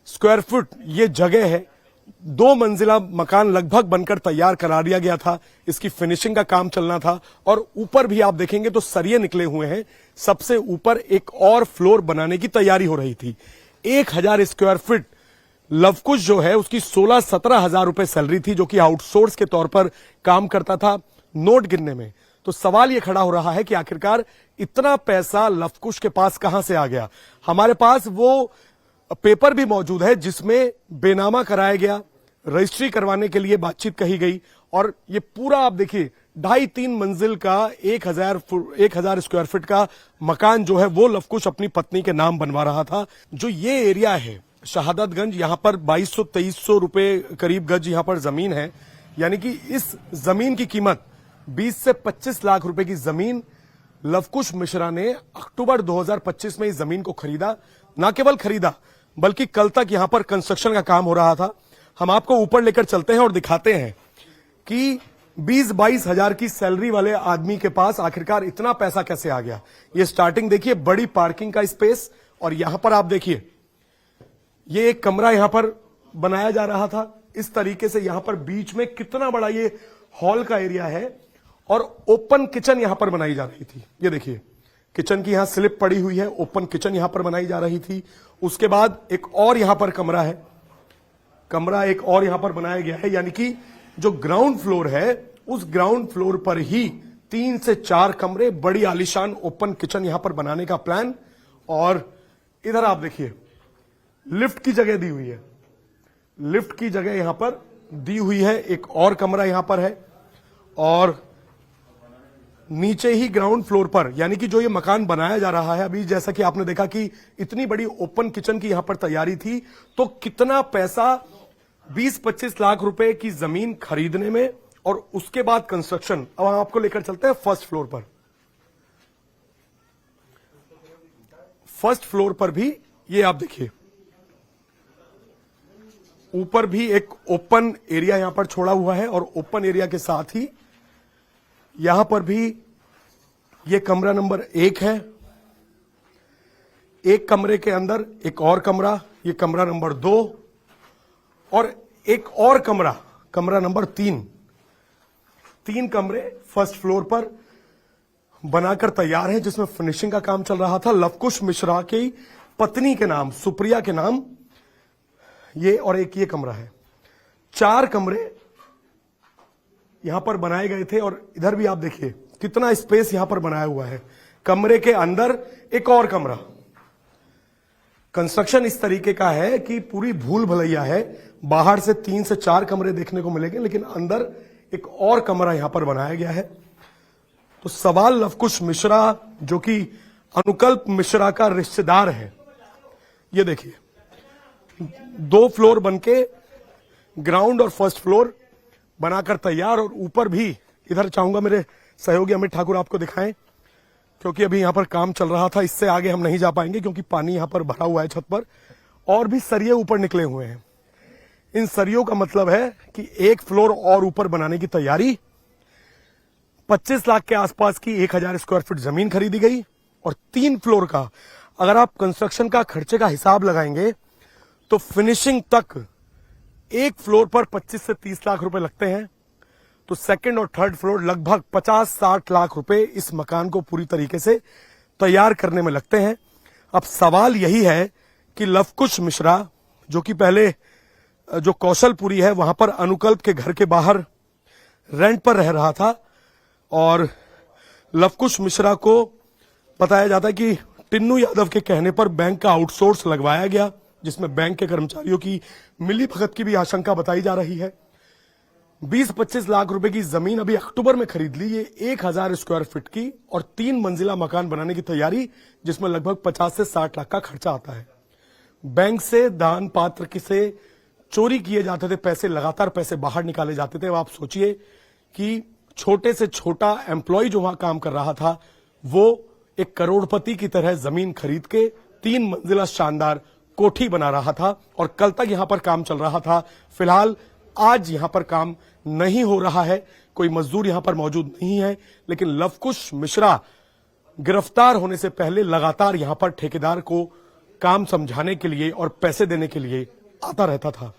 स्क्वायर फुट ये जगह है। 2 मंजिला मकान लगभग बनकर तैयार करा दिया गया था। इसकी फिनिशिंग का काम चलना था और ऊपर भी आप देखेंगे तो सरिये निकले हुए हैं। सबसे ऊपर एक और फ्लोर बनाने की तैयारी हो रही थी। 1000 स्क्वायर फीट लवकुश जो है उसकी 16-17 हजार रुपए सैलरी थी, जो कि आउटसोर्स के तौर पर काम करता था नोट गिनने में। तो सवाल यह खड़ा हो रहा है कि आखिरकार इतना पैसा लवकुश के पास कहां से आ गया। हमारे पास वो पेपर भी मौजूद है जिसमें बेनामा कराया गया, रजिस्ट्री करवाने के लिए बातचीत कही गई और ये पूरा आप देखिए 2.5-3 मंजिल का 1000 स्क्वायर फीट का मकान जो है वो लवकुश अपनी पत्नी के नाम बनवा रहा था। जो ये एरिया है शहादतगंज, यहां पर 2200-2300 रुपए करीब गज यहां पर जमीन है, यानी कि इस जमीन की कीमत 20 से 25 लाख रुपए की जमीन लवकुश मिश्रा ने अक्टूबर 2025 में इस जमीन को खरीदा। न केवल खरीदा बल्कि कल तक यहां पर कंस्ट्रक्शन का काम हो रहा था। हम आपको ऊपर लेकर चलते हैं और दिखाते हैं कि 20-22 हजार की सैलरी वाले आदमी के पास आखिरकार इतना पैसा कैसे आ गया। ये स्टार्टिंग देखिए, बड़ी पार्किंग का स्पेस, और यहां पर आप देखिए ये एक कमरा यहां पर बनाया जा रहा था। इस तरीके से यहां पर बीच में कितना बड़ा ये हॉल का एरिया है और ओपन किचन यहां पर बनाई जा रही थी। ये देखिए किचन की यहां स्लिप पड़ी हुई है, ओपन किचन यहां पर बनाई जा रही थी। उसके बाद एक और यहां पर कमरा है, कमरा एक और यहां पर बनाया गया है, यानी कि जो ग्राउंड फ्लोर है उस ग्राउंड फ्लोर पर ही 3 से 4 कमरे, बड़ी आलीशान ओपन किचन यहां पर बनाने का प्लान। और इधर आप देखिए लिफ्ट की जगह दी हुई है, लिफ्ट की जगह यहां पर दी हुई है। एक और कमरा यहां पर है और नीचे ही ग्राउंड फ्लोर पर, यानी कि जो ये मकान बनाया जा रहा है अभी, जैसा कि आपने देखा कि इतनी बड़ी ओपन किचन की यहां पर तैयारी थी, तो कितना पैसा 20-25 लाख रुपए की जमीन खरीदने में और उसके बाद कंस्ट्रक्शन। अब हम आपको लेकर चलते हैं फर्स्ट फ्लोर पर। फर्स्ट फ्लोर पर भी ये आप देखिए ऊपर भी एक ओपन एरिया यहां पर छोड़ा हुआ है और ओपन एरिया के साथ ही यहां पर भी ये कमरा नंबर 1 है। एक कमरे के अंदर एक और कमरा, ये कमरा नंबर 2 और एक और कमरा, कमरा नंबर 3। 3 कमरे फर्स्ट फ्लोर पर बनाकर तैयार हैं, जिसमें फिनिशिंग का काम चल रहा था। लवकुश मिश्रा की पत्नी के नाम, सुप्रिया के नाम ये, और एक ये कमरा है। 4 कमरे यहां पर बनाए गए थे और इधर भी आप देखिए कितना स्पेस यहां पर बनाया हुआ है। कमरे के अंदर एक और कमरा। कंस्ट्रक्शन इस तरीके का है कि पूरी भूल भुलैया है। बाहर से 3 से 4 कमरे देखने को मिलेंगे, लेकिन अंदर एक और कमरा यहां पर बनाया गया है। तो सवाल लवकुश मिश्रा जो कि अनुकल्प मिश्रा का रिश्तेदार है, ये देखिए 2 फ्लोर बनके ग्राउंड और फर्स्ट फ्लोर बनाकर तैयार, और ऊपर भी इधर चाहूंगा मेरे सहयोगी अमित ठाकुर आपको दिखाएं, क्योंकि अभी यहां पर काम चल रहा था। इससे आगे हम नहीं जा पाएंगे क्योंकि पानी यहां पर भरा हुआ है छत पर, और भी सरिये ऊपर निकले हुए हैं। इन सरियों का मतलब है कि एक फ्लोर और ऊपर बनाने की तैयारी। 25 लाख के आसपास की 1000 स्क्वायर फीट जमीन खरीदी गई और 3 फ्लोर का अगर आप कंस्ट्रक्शन का खर्चे का हिसाब लगाएंगे तो फिनिशिंग तक एक फ्लोर पर 25 से 30 लाख रुपए लगते हैं। तो सेकंड और थर्ड फ्लोर लगभग 50-60 लाख रुपए इस मकान को पूरी तरीके से तैयार करने में लगते हैं। अब सवाल यही है कि लवकुश मिश्रा जो कि पहले जो कौशलपुरी है वहां पर अनुकल्प के घर के बाहर रेंट पर रह रहा था, और लवकुश मिश्रा को बताया जाता है कि टिन्नू यादव के कहने पर बैंक का आउटसोर्स लगवाया गया, जिसमें बैंक के कर्मचारियों की मिलीभगत की भी आशंका बताई जा रही है। 20-25 लाख रुपए की जमीन अभी अक्टूबर में खरीद ली, ये 1000 स्क्वायर फीट की और 3 मंजिला मकान बनाने की तैयारी, जिसमें लगभग 50 से 60 लाख का खर्चा आता है। बैंक से दान पात्र से चोरी किए जाते थे पैसे, लगातार पैसे बाहर निकाले जाते थे। अब आप सोचिए कि छोटे से छोटा एम्प्लॉय जो वहां काम कर रहा था वो एक करोड़पति की तरह जमीन खरीद के 3 मंजिला शानदार कोठी बना रहा था, और कल तक यहां पर काम चल रहा था। फिलहाल आज यहां पर काम नहीं हो रहा है, कोई मजदूर यहां पर मौजूद नहीं है, लेकिन लवकुश मिश्रा गिरफ्तार होने से पहले लगातार यहां पर ठेकेदार को काम समझाने के लिए और पैसे देने के लिए आता रहता था।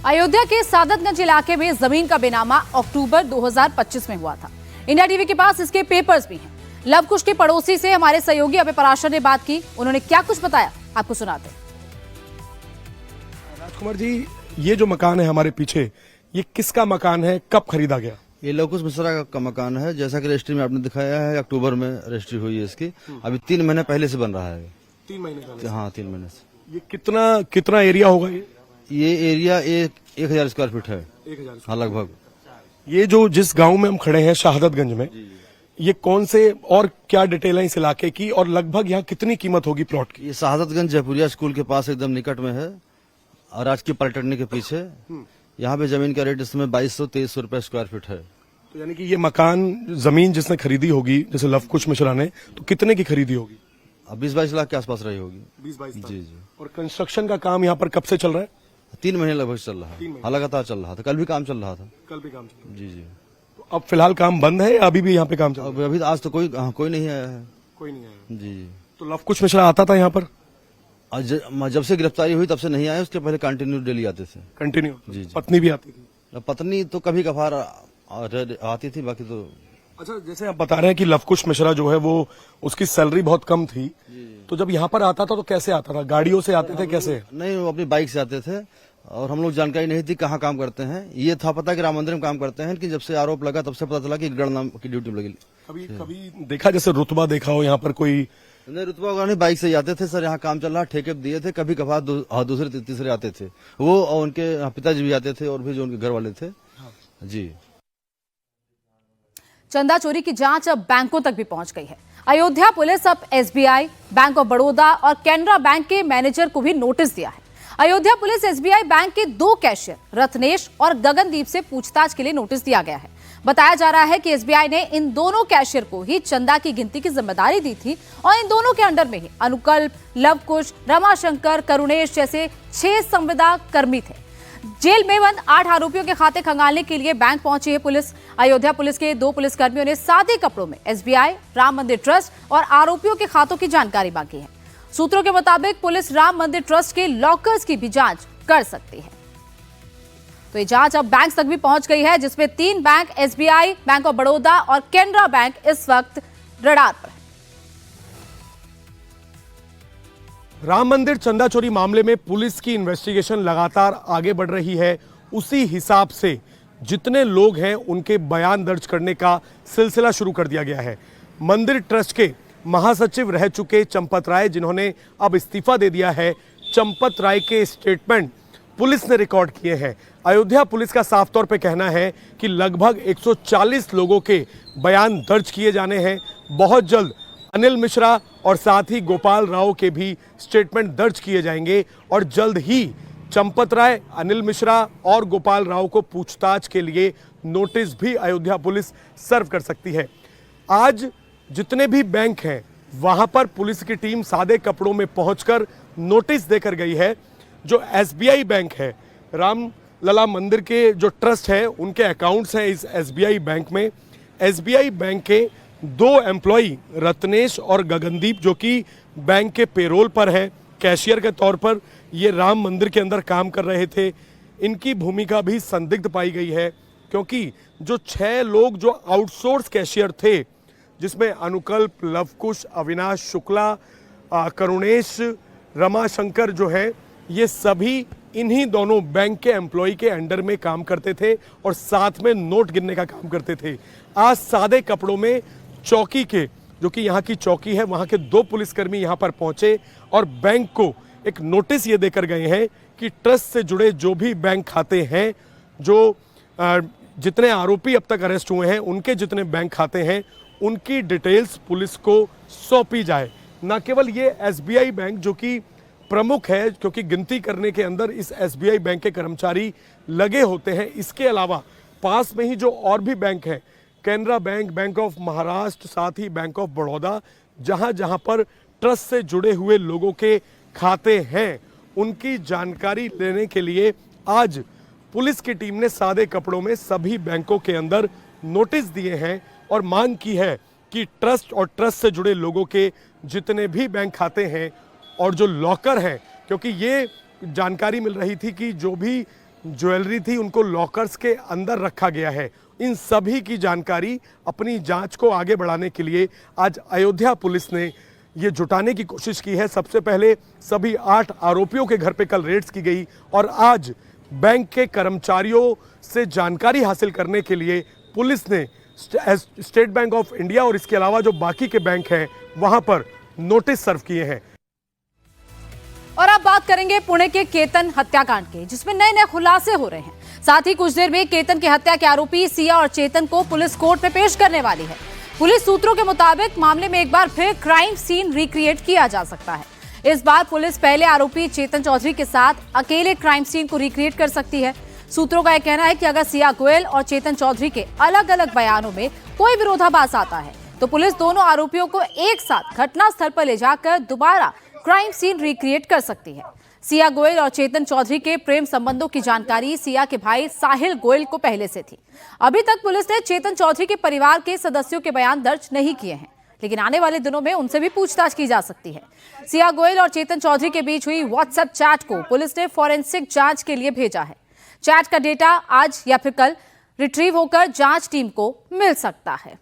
अयोध्या के सादतगंज इलाके में जमीन का बेनामा अक्टूबर 2025 में हुआ था। इंडिया टीवी के पास इसके पेपर्स भी हैं। लवकुश के पड़ोसी से हमारे सहयोगी अभय पराशर ने बात की, उन्होंने क्या कुछ बताया आपको सुनाते हैं। राजकुमार जी, ये जो मकान है हमारे पीछे, ये किसका मकान है, कब खरीदा गया? ये लवकुश मिश्रा का मकान है। जैसा कि रजिस्ट्री में आपने दिखाया है, अक्टूबर में रजिस्ट्री हुई है इसकी। अभी 3 महीने पहले से बन रहा है। 3 महीने पहले? हाँ, 3 महीने से। ये कितना एरिया होगा? ये एरिया 1000 स्क्वायर फीट है। 1000। हाँ लगभग। ये जो जिस गांव में हम खड़े हैं शहादतगंज में, ये कौन से और क्या डिटेल है इस इलाके की, और लगभग यहाँ कितनी कीमत होगी प्लॉट की? ये शहादतगंज जयपुरिया स्कूल के पास एकदम निकट में है और राजकीय पॉलिटेक्निक के पीछे। यहाँ पे जमीन का रेट इस समय 2200-2300 रुपए स्क्वायर फीट है। तो यानी कि ये मकान जमीन जिसने खरीदी होगी, जैसे लव कुश मिश्रा ने, तो कितने की खरीदी होगी? 20-22 लाख के आसपास रही होगी। 20-22 लाख। जी जी। और कंस्ट्रक्शन का काम यहाँ पर कब से चल रहा है? 3 महीने लगभग चल रहा है। हाँ लगातार चल रहा था, कल भी काम चल रहा था। कल भी काम चल रहा है। जी जी। तो अब फिलहाल काम बंद है या अभी भी यहाँ पे काम चल रहा है? अभी आज तो कोई नहीं आया है। कोई नहीं आया। जी जी। तो लव कुश मिश्रा आता था यहाँ पर? जब से गिरफ्तारी हुई तब से नहीं आए, उसके पहले कंटिन्यू डेली आते थे। कंटिन्यू? जी जी। पत्नी भी आती थी? पत्नी तो कभी कभार आती थी, बाकी तो। अच्छा, जैसे आप बता रहे हैं कि लव कुश मिश्रा जो है वो उसकी सैलरी बहुत कम थी, तो जब यहाँ पर आता था तो कैसे आता था? गाड़ियों से आते थे कैसे? नहीं, वो अपनी बाइक से आते थे और हम लोग जानकारी नहीं थी कहाँ काम करते हैं। ये था पता कि राम मंदिर में काम करते हैं, कि जब से आरोप लगा तब से पता चला कि गढ़ नाम की ड्यूटी लगी। कभी देखा जैसे रुतबा देखा हो यहाँ पर कोई? नहीं, रुतबा वगैरह नहीं, बाइक से ही आते थे सर। यहाँ काम चल रहा, ठेके दिए थे, कभी कभार दूसरे तीसरे आते थे वो, और उनके पिताजी भी आते थे और भी जो उनके घर वाले थे। जी। चंदा चोरी की जांच अब बैंकों तक भी पहुंच गई है। अयोध्या पुलिस अब एसबीआई, बैंक ऑफ बड़ौदा और कैनरा बैंक के मैनेजर को भी नोटिस दिया है। अयोध्या पुलिस एसबीआई बैंक के 2 कैशियर रत्नेश और गगनदीप से पूछताछ के लिए नोटिस दिया गया है। बताया जा रहा है कि एसबीआई ने इन दोनों कैशियर को ही चंदा की गिनती की जिम्मेदारी दी थी और इन दोनों के अंडर में ही अनुकल्प, लवकुश, रमाशंकर, करुणेश जैसे 6 संविदा कर्मी थे। जेल में बंद 8 आरोपियों के खाते खंगालने के लिए बैंक पहुंची है पुलिस। अयोध्या पुलिस के 2 पुलिसकर्मियों ने सादे कपड़ों में एसबीआई, राम मंदिर ट्रस्ट और आरोपियों के खातों की जानकारी मांगी है। सूत्रों के मुताबिक पुलिस राम मंदिर ट्रस्ट के लॉकर्स की भी जांच कर सकती है। तो ये जांच अब बैंक तक भी पहुंच गई है, जिसमें 3 bank SBI, bank of Baroda और कैनरा बैंक इस वक्त रडार पर है। राम मंदिर चंदा चोरी मामले में पुलिस की इन्वेस्टिगेशन लगातार आगे बढ़ रही है। उसी हिसाब से जितने लोग हैं उनके बयान दर्ज करने का सिलसिला शुरू कर दिया गया है। मंदिर ट्रस्ट के महासचिव रह चुके चंपत राय, जिन्होंने अब इस्तीफा दे दिया है, चंपत राय के स्टेटमेंट पुलिस ने रिकॉर्ड किए हैं। अयोध्या पुलिस का साफ तौर पे कहना है कि लगभग 140 लोगों के बयान दर्ज किए जाने हैं। बहुत जल्द अनिल मिश्रा और साथ ही गोपाल राव के भी स्टेटमेंट दर्ज किए जाएंगे और जल्द ही चंपत राय, अनिल मिश्रा और गोपाल राव को पूछताछ के लिए नोटिस भी अयोध्या पुलिस सर्व कर सकती है। आज जितने भी बैंक हैं वहां पर पुलिस की टीम सादे कपड़ों में पहुंचकर नोटिस देकर गई है। जो एसबीआई बैंक है, राम लला मंदिर के जो ट्रस्ट है, उनके अकाउंट्स हैं इस एसबीआई बैंक में। एसबीआई बैंक के 2 एम्प्लॉई रत्नेश और गगनदीप, जो कि बैंक के पेरोल पर है, कैशियर के तौर पर ये राम मंदिर के अंदर काम कर रहे थे। इनकी भूमिका भी संदिग्ध पाई गई है, क्योंकि जो 6 लोग जो आउटसोर्स कैशियर थे, जिसमें अनुकल्प, लवकुश, अविनाश शुक्ला, करुणेश, रमाशंकर जो है, ये सभी इन्हीं दोनों बैंक के एम्प्लॉय के अंडर में काम करते थे और साथ में नोट गिनने का काम करते थे। आज सादे कपड़ों में चौकी के, जो कि यहाँ की चौकी है, वहाँ के 2 पुलिसकर्मी यहाँ पर पहुंचे और बैंक को एक नोटिस ये देकर गए हैं कि ट्रस्ट से जुड़े जो भी बैंक खाते हैं, जो जितने आरोपी अब तक अरेस्ट हुए हैं, उनके जितने बैंक खाते हैं, उनकी डिटेल्स पुलिस को सौंपी जाए। न केवल ये एसबीआई बैंक जो कि प्रमुख है, क्योंकि गिनती करने के अंदर इस एसबीआई बैंक के कर्मचारी लगे होते हैं, इसके अलावा पास में ही जो और भी बैंक हैं, Canara bank, bank of Maharashtra, साथ ही बैंक ऑफ बड़ौदा, जहां जहां पर ट्रस्ट से जुड़े हुए लोगों के खाते हैं, उनकी जानकारी लेने के लिए आज पुलिस की टीम ने सादे कपड़ों में सभी बैंकों के अंदर नोटिस दिए हैं और मांग की है कि ट्रस्ट और ट्रस्ट से जुड़े लोगों के जितने भी बैंक खाते हैं और जो लॉकर हैं, क्योंकि ये जानकारी मिल रही थी कि जो भी ज्वेलरी थी उनको लॉकर्स के अंदर रखा गया है, इन सभी की जानकारी अपनी जांच को आगे बढ़ाने के लिए आज अयोध्या पुलिस ने ये जुटाने की कोशिश की है। सबसे पहले सभी 8 आरोपियों के घर पे कल रेड्स की गई और आज बैंक के कर्मचारियों से जानकारी हासिल करने के लिए पुलिस ने स्टेट बैंक ऑफ इंडिया और इसके अलावा जो बाकी के बैंक हैं वहां पर नोटिस सर्व किए हैं। और अब बात करेंगे पुणे के केतन हत्याकांड के, जिसमें नए नए खुलासे हो रहे हैं। साथ ही कुछ देर में केतन की हत्या के आरोपी सिया और चेतन को पुलिस कोर्ट में पेश करने वाली है। पुलिस सूत्रों के मुताबिक मामले में एक बार फिर क्राइम सीन रिक्रिएट किया जा सकता है। इस बार पुलिस पहले आरोपी चेतन चौधरी के साथ अकेले क्राइम सीन को रिक्रिएट कर सकती है। सूत्रों का यह कहना है कि अगर सिया गोयल और चेतन चौधरी के अलग अलग बयानों में कोई विरोधाभास आता है तो पुलिस दोनों आरोपियों को एक साथ घटनास्थल पर ले जाकर दोबारा क्राइम सीन रिक्रिएट कर सकती है। सिया गोयल और चेतन चौधरी के प्रेम संबंधों की जानकारी सिया के भाई साहिल गोयल को पहले से थी। अभी तक पुलिस ने चेतन चौधरी के परिवार के सदस्यों के बयान दर्ज नहीं किए हैं, लेकिन आने वाले दिनों में उनसे भी पूछताछ की जा सकती है। सिया गोयल और चेतन चौधरी के बीच हुई व्हाट्सएप चैट को पुलिस ने फॉरेंसिक जांच के लिए भेजा है। चैट का डेटा आज या फिर कल रिट्रीव होकर जांच टीम को मिल सकता है।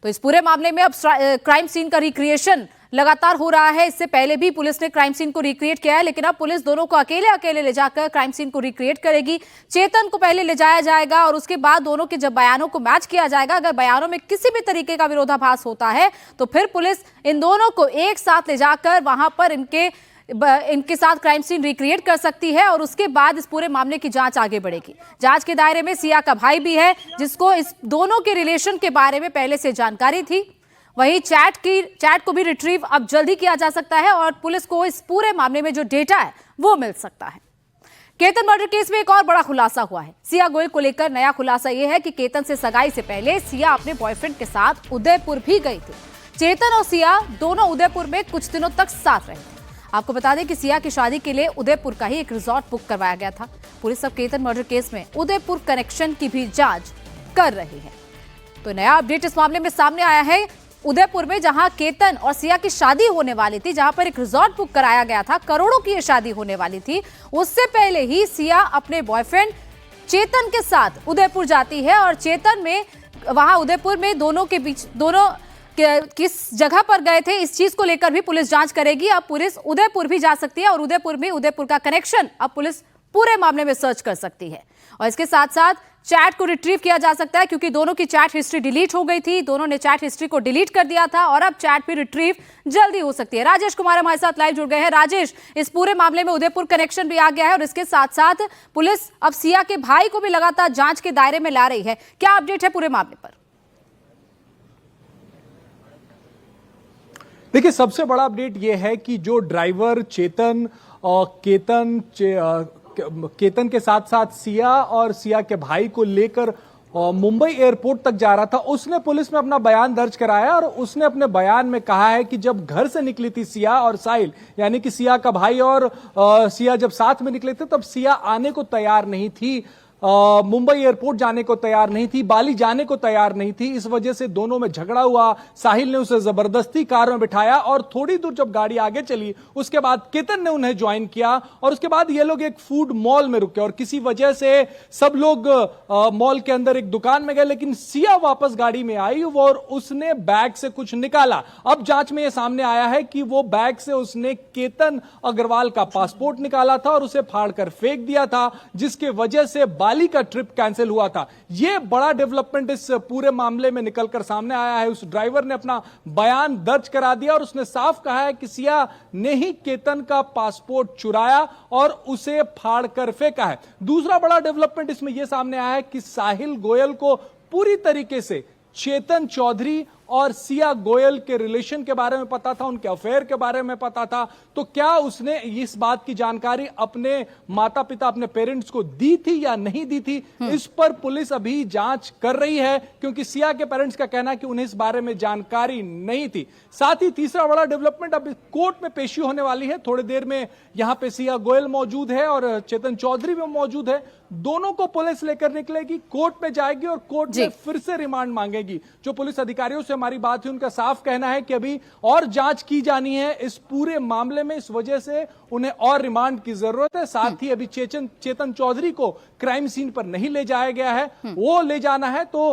तो इस पूरे मामले में अब क्राइम सीन का रिक्रिएशन लगातार हो रहा है। इससे पहले भी पुलिस ने क्राइम सीन को रिक्रिएट किया है, लेकिन अब पुलिस दोनों को अकेले अकेले ले जाकर क्राइम सीन को रिक्रिएट करेगी। चेतन को पहले ले जाया जाएगा और उसके बाद दोनों के जब बयानों को मैच किया जाएगा, अगर बयानों में किसी भी तरीके का विरोधाभास होता है तो फिर पुलिस इन दोनों को एक साथ ले जाकर वहां पर इनके साथ क्राइम सीन रिक्रिएट कर सकती है और उसके बाद इस पूरे मामले की जांच आगे बढ़ेगी। जांच के दायरे में सिया का भाई भी है, जिसको इस दोनों के रिलेशन के बारे में पहले से जानकारी थी। वहीं चैट को भी रिट्रीव अब जल्दी किया जा सकता है और पुलिस को इस पूरे मामले में जो डेटा है वो मिल सकता है। केतन मर्डर केस में एक और बड़ा खुलासा हुआ है। सिया गोयल को लेकर नया खुलासा यह है कि केतन से सगाई से पहले सिया अपने बॉयफ्रेंड के साथ उदयपुर भी गई थी। चेतन और सिया दोनों उदयपुर में कुछ दिनों तक साथ रहे थे। आपको बता दें कि सिया की शादी के लिए उदयपुर का ही एक रिजॉर्ट बुक करवाया गया था। पुलिस अब केतन मर्डर केस में उदयपुर कनेक्शन की भी जांच कर रही है। तो नया अपडेट इस मामले में सामने आया है। उदयपुर में जहां केतन और सिया की शादी होने वाली थी, जहां पर एक रिजॉर्ट बुक कराया गया था, करोड़ों की ये शादी होने वाली थी, उससे पहले ही सिया अपने बॉयफ्रेंड चेतन के साथ उदयपुर जाती है और चेतन में वहां उदयपुर में दोनों के बीच किस जगह पर गए थे इस चीज को लेकर भी पुलिस जांच करेगी। अब पुलिस उदयपुर भी जा सकती है और उदयपुर में उदयपुर का कनेक्शन अब पुलिस पूरे मामले में सर्च कर सकती है। और इसके साथ साथ चैट को रिट्रीव किया जा सकता है, क्योंकि दोनों की चैट हिस्ट्री डिलीट हो गई थी। दोनों ने चैट हिस्ट्री को डिलीट कर दिया था और अब चैट भी रिट्रीव जल्दी हो सकती है। राजेश कुमार हमारे साथ लाइव जुड़ गए हैं। राजेश, इस पूरे मामले में उदयपुर कनेक्शन भी आ गया है और इसके साथ साथ पुलिस अब सिया के भाई को भी लगातार जांच के दायरे में ला रही है। क्या अपडेट है पूरे मामले पर? देखिए, सबसे बड़ा अपडेट यह है कि जो ड्राइवर चेतन और केतन के साथ साथ सिया और सिया के भाई को लेकर मुंबई एयरपोर्ट तक जा रहा था, उसने पुलिस में अपना बयान दर्ज कराया और उसने अपने बयान में कहा है कि जब घर से निकली थी सिया और साहिल, यानी कि सिया का भाई और सिया जब साथ में निकले थे, तब सिया आने को तैयार नहीं थी, मुंबई एयरपोर्ट जाने को तैयार नहीं थी, बाली जाने को तैयार नहीं थी। इस वजह से दोनों में झगड़ा हुआ। साहिल ने उसे जबरदस्ती कार में बिठाया और थोड़ी दूर जब गाड़ी आगे चली उसके बाद केतन ने उन्हें ज्वाइन किया और उसके बाद ये लोग एक फूड मॉल में रुके और किसी वजह से सब लोग मॉल के अंदर एक दुकान में गए, लेकिन सिया वापस गाड़ी में आई और उसने बैग से कुछ निकाला। अब जांच में यह सामने आया है कि वो बैग से उसने केतन अग्रवाल का पासपोर्ट निकाला था और उसे फाड़कर फेंक दिया था, जिसके वजह से बाली का ट्रिप कैंसिल हुआ था। यह बड़ा डेवलपमेंट इस पूरे मामले में निकलकर सामने आया है। उस ड्राइवर ने अपना बयान दर्ज करा दिया और उसने साफ कहा है कि सिया ने ही केतन का पासपोर्ट चुराया और उसे फाड़कर फेंका है। दूसरा बड़ा डेवलपमेंट इसमें यह सामने आया है कि साहिल गोयल को पूरी तरीके से चेतन चौधरी और सिया गोयल के रिलेशन के बारे में पता था, उनके अफेयर के बारे में पता था। तो क्या उसने इस बात की जानकारी अपने माता पिता, अपने पेरेंट्स को दी थी या नहीं दी थी, इस पर पुलिस अभी जांच कर रही है, क्योंकि सिया के पेरेंट्स का कहना है कि उन्हें इस बारे में जानकारी नहीं थी। साथ ही तीसरा बड़ा डेवलपमेंट, अब कोर्ट में पेशी होने वाली है थोड़ी देर में। यहां पे सिया गोयल मौजूद है और चेतन चौधरी भी मौजूद है। दोनों को पुलिस लेकर निकलेगी, कोर्ट में जाएगी और कोर्ट में फिर से रिमांड मांगेगी। जो पुलिस अधिकारियों से हमारी बात हुई, उनका साफ कहना है कि अभी और जांच की जानी है इस पूरे मामले में, इस वजह से उन्हें और रिमांड की जरूरत है। साथ ही अभी चेतन चौधरी को क्राइम सीन पर नहीं ले जाया गया है, वो ले जाना है तो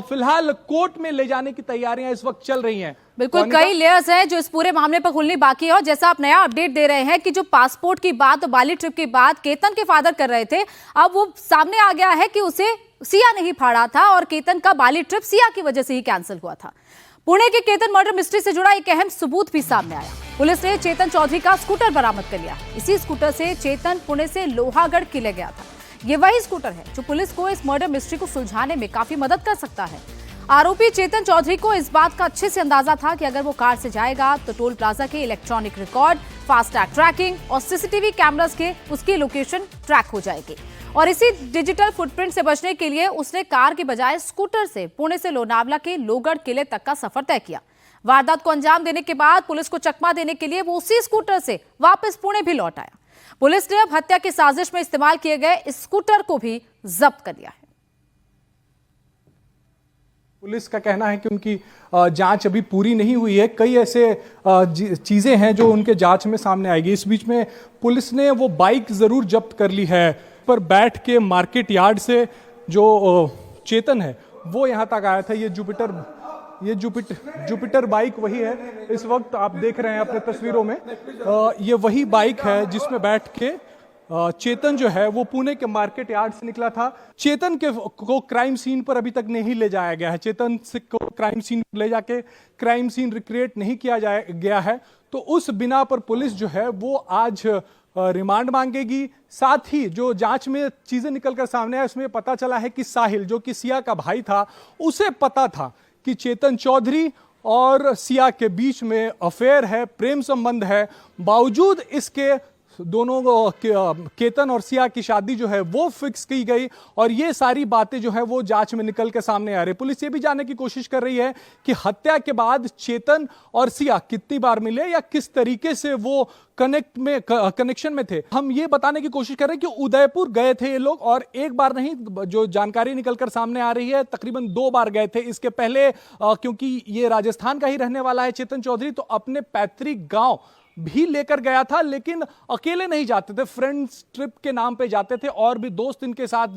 फिलहाल कोर्ट में ले जाने की तैयारियां इस वक्त चल रही हैं। बिल्कुल, कई लेयर्स हैं जो इस पूरे मामले पर खुलनी बाकी है और जैसा आप नया अपडेट दे रहे हैं कि जो पासपोर्ट की बात और बाली ट्रिप की बात केतन के फादर कर रहे थे, अब वो सामने आ गया है कि उसे सिया नहीं फाड़ा था और केतन का बाली ट्रिप सिया की वजह से ही कैंसिल हुआ था। पुणे के केतन मर्डर मिस्ट्री से जुड़ा एक अहम सबूत भी सामने आया। पुलिस ने चेतन चौधरी का स्कूटर बरामद कर लिया। इसी स्कूटर से चेतन पुणे से लोहागढ़ किले गया था। ये वही स्कूटर है जो पुलिस को इस मर्डर मिस्ट्री को सुलझाने में काफी मदद कर सकता है। आरोपी चेतन चौधरी को इस बात का अच्छे से अंदाजा था कि अगर वो कार से जाएगा तो टोल प्लाजा के इलेक्ट्रॉनिक रिकॉर्ड, फास्टैग ट्रैकिंग और सीसीटीवी कैमरास के उसकी लोकेशन ट्रैक हो जाएगी। और इसी डिजिटल फुटप्रिंट से बचने के लिए उसने कार की बजाय स्कूटर से पुणे से लोनावला के लोहगढ़ किले तक का सफर तय किया। वारदात को अंजाम देने के बाद पुलिस को चकमा देने के लिए वो उसी स्कूटर से वापस पुणे भी लौट आया। पुलिस ने अब हत्या की साजिश में इस्तेमाल किए गए इस स्कूटर को भी जब्त कर लिया है। पुलिस का कहना है कि उनकी जांच अभी पूरी नहीं हुई है, कई ऐसे चीजें हैं जो उनके जांच में सामने आएगी। इस बीच में पुलिस ने वो बाइक जरूर जब्त कर ली है, पर बैठ के मार्केट यार्ड से जो चेतन है वो यहां तक आया था। ये जुपिटर बाइक वही है, इस वक्त आप देख रहे हैं अपने तस्वीरों में, ये वही बाइक है जिसमें बैठ के चेतन जो है वो पुणे के मार्केट यार्ड से निकला था। चेतन को क्राइम सीन पर अभी तक नहीं ले जाया गया है। चेतन को क्राइम सीन ले जाके क्राइम सीन रिक्रिएट नहीं किया गया है, तो उस बिना पर पुलिस जो है वो आज रिमांड मांगेगी। साथ ही जो जांच में चीजें निकलकर सामने आए उसमें पता चला है कि साहिल जो कि सिया का भाई था, उसे पता था कि चेतन चौधरी और सिया के बीच में अफेयर है, प्रेम संबंध है। बावजूद इसके दोनों केतन और सिया की शादी जो है वो फिक्स की गई और ये सारी बातें जो है वो जांच में निकल के सामने आ रही। पुलिस ये भी जानने की कोशिश कर रही है कि हत्या के बाद चेतन और सिया कितनी बार मिले या किस तरीके से वो कनेक्शन में थे। हम ये बताने की कोशिश कर रहे हैं कि उदयपुर गए थे ये लोग और एक बार नहीं, जो जानकारी निकलकर सामने आ रही है तकरीबन 2 बार गए थे। इसके पहले क्योंकि ये राजस्थान का ही रहने वाला है चेतन चौधरी, तो अपने पैतृक गांव भी लेकर गया था, लेकिन अकेले नहीं जाते थे, फ्रेंड्स ट्रिप के नाम पे जाते थे और भी दोस्त इनके साथ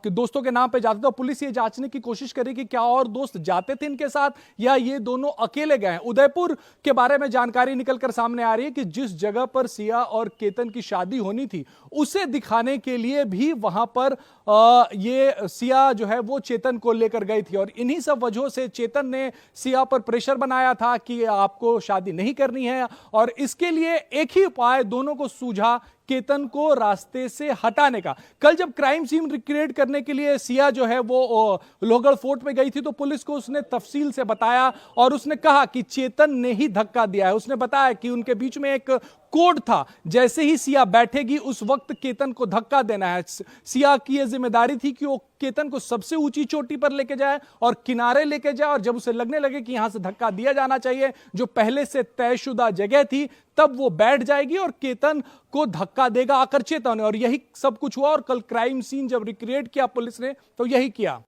दोस्तों के नाम पे जाते थे। पुलिस ये जांचने की कोशिश करी कि क्या और दोस्त जाते थे इनके साथ या ये दोनों अकेले गए। उदयपुर के बारे में जानकारी निकलकर सामने आ रही है कि जिस जगह पर सिया और केतन की शादी होनी थी उसे दिखाने के लिए भी वहां पर ये सिया जो है वो चेतन को लेकर गई थी और इन्हीं सब वजहों से चेतन ने सिया पर प्रेशर बनाया था कि आपको शादी नहीं करनी है और इसके लिए एक ही उपाय दोनों को सूझा, केतन को रास्ते से हटाने का। कल जब क्राइम सीन रिक्रिएट करने के लिए सिया जो है वो लोहगढ़ फोर्ट में गई थी तो पुलिस को उसने तफसील से बताया और उसने कहा कि चेतन ने ही धक्का दिया है। उसने बताया कि उनके बीच में एक कोड था, जैसे ही सिया बैठेगी उस वक्त केतन को धक्का देना है। सिया की यह जिम्मेदारी थी कि वो केतन को सबसे ऊंची चोटी पर लेके जाए और किनारे लेके जाए और जब उसे लगने लगे कि यहां से धक्का दिया जाना चाहिए जो पहले से तयशुदा जगह थी, तब वो बैठ जाएगी और केतन को धक्का देगा आकर चेतन। और यही सब कुछ हुआ और कल क्राइम सीन जब रिक्रिएट किया पुलिस ने तो यही किया।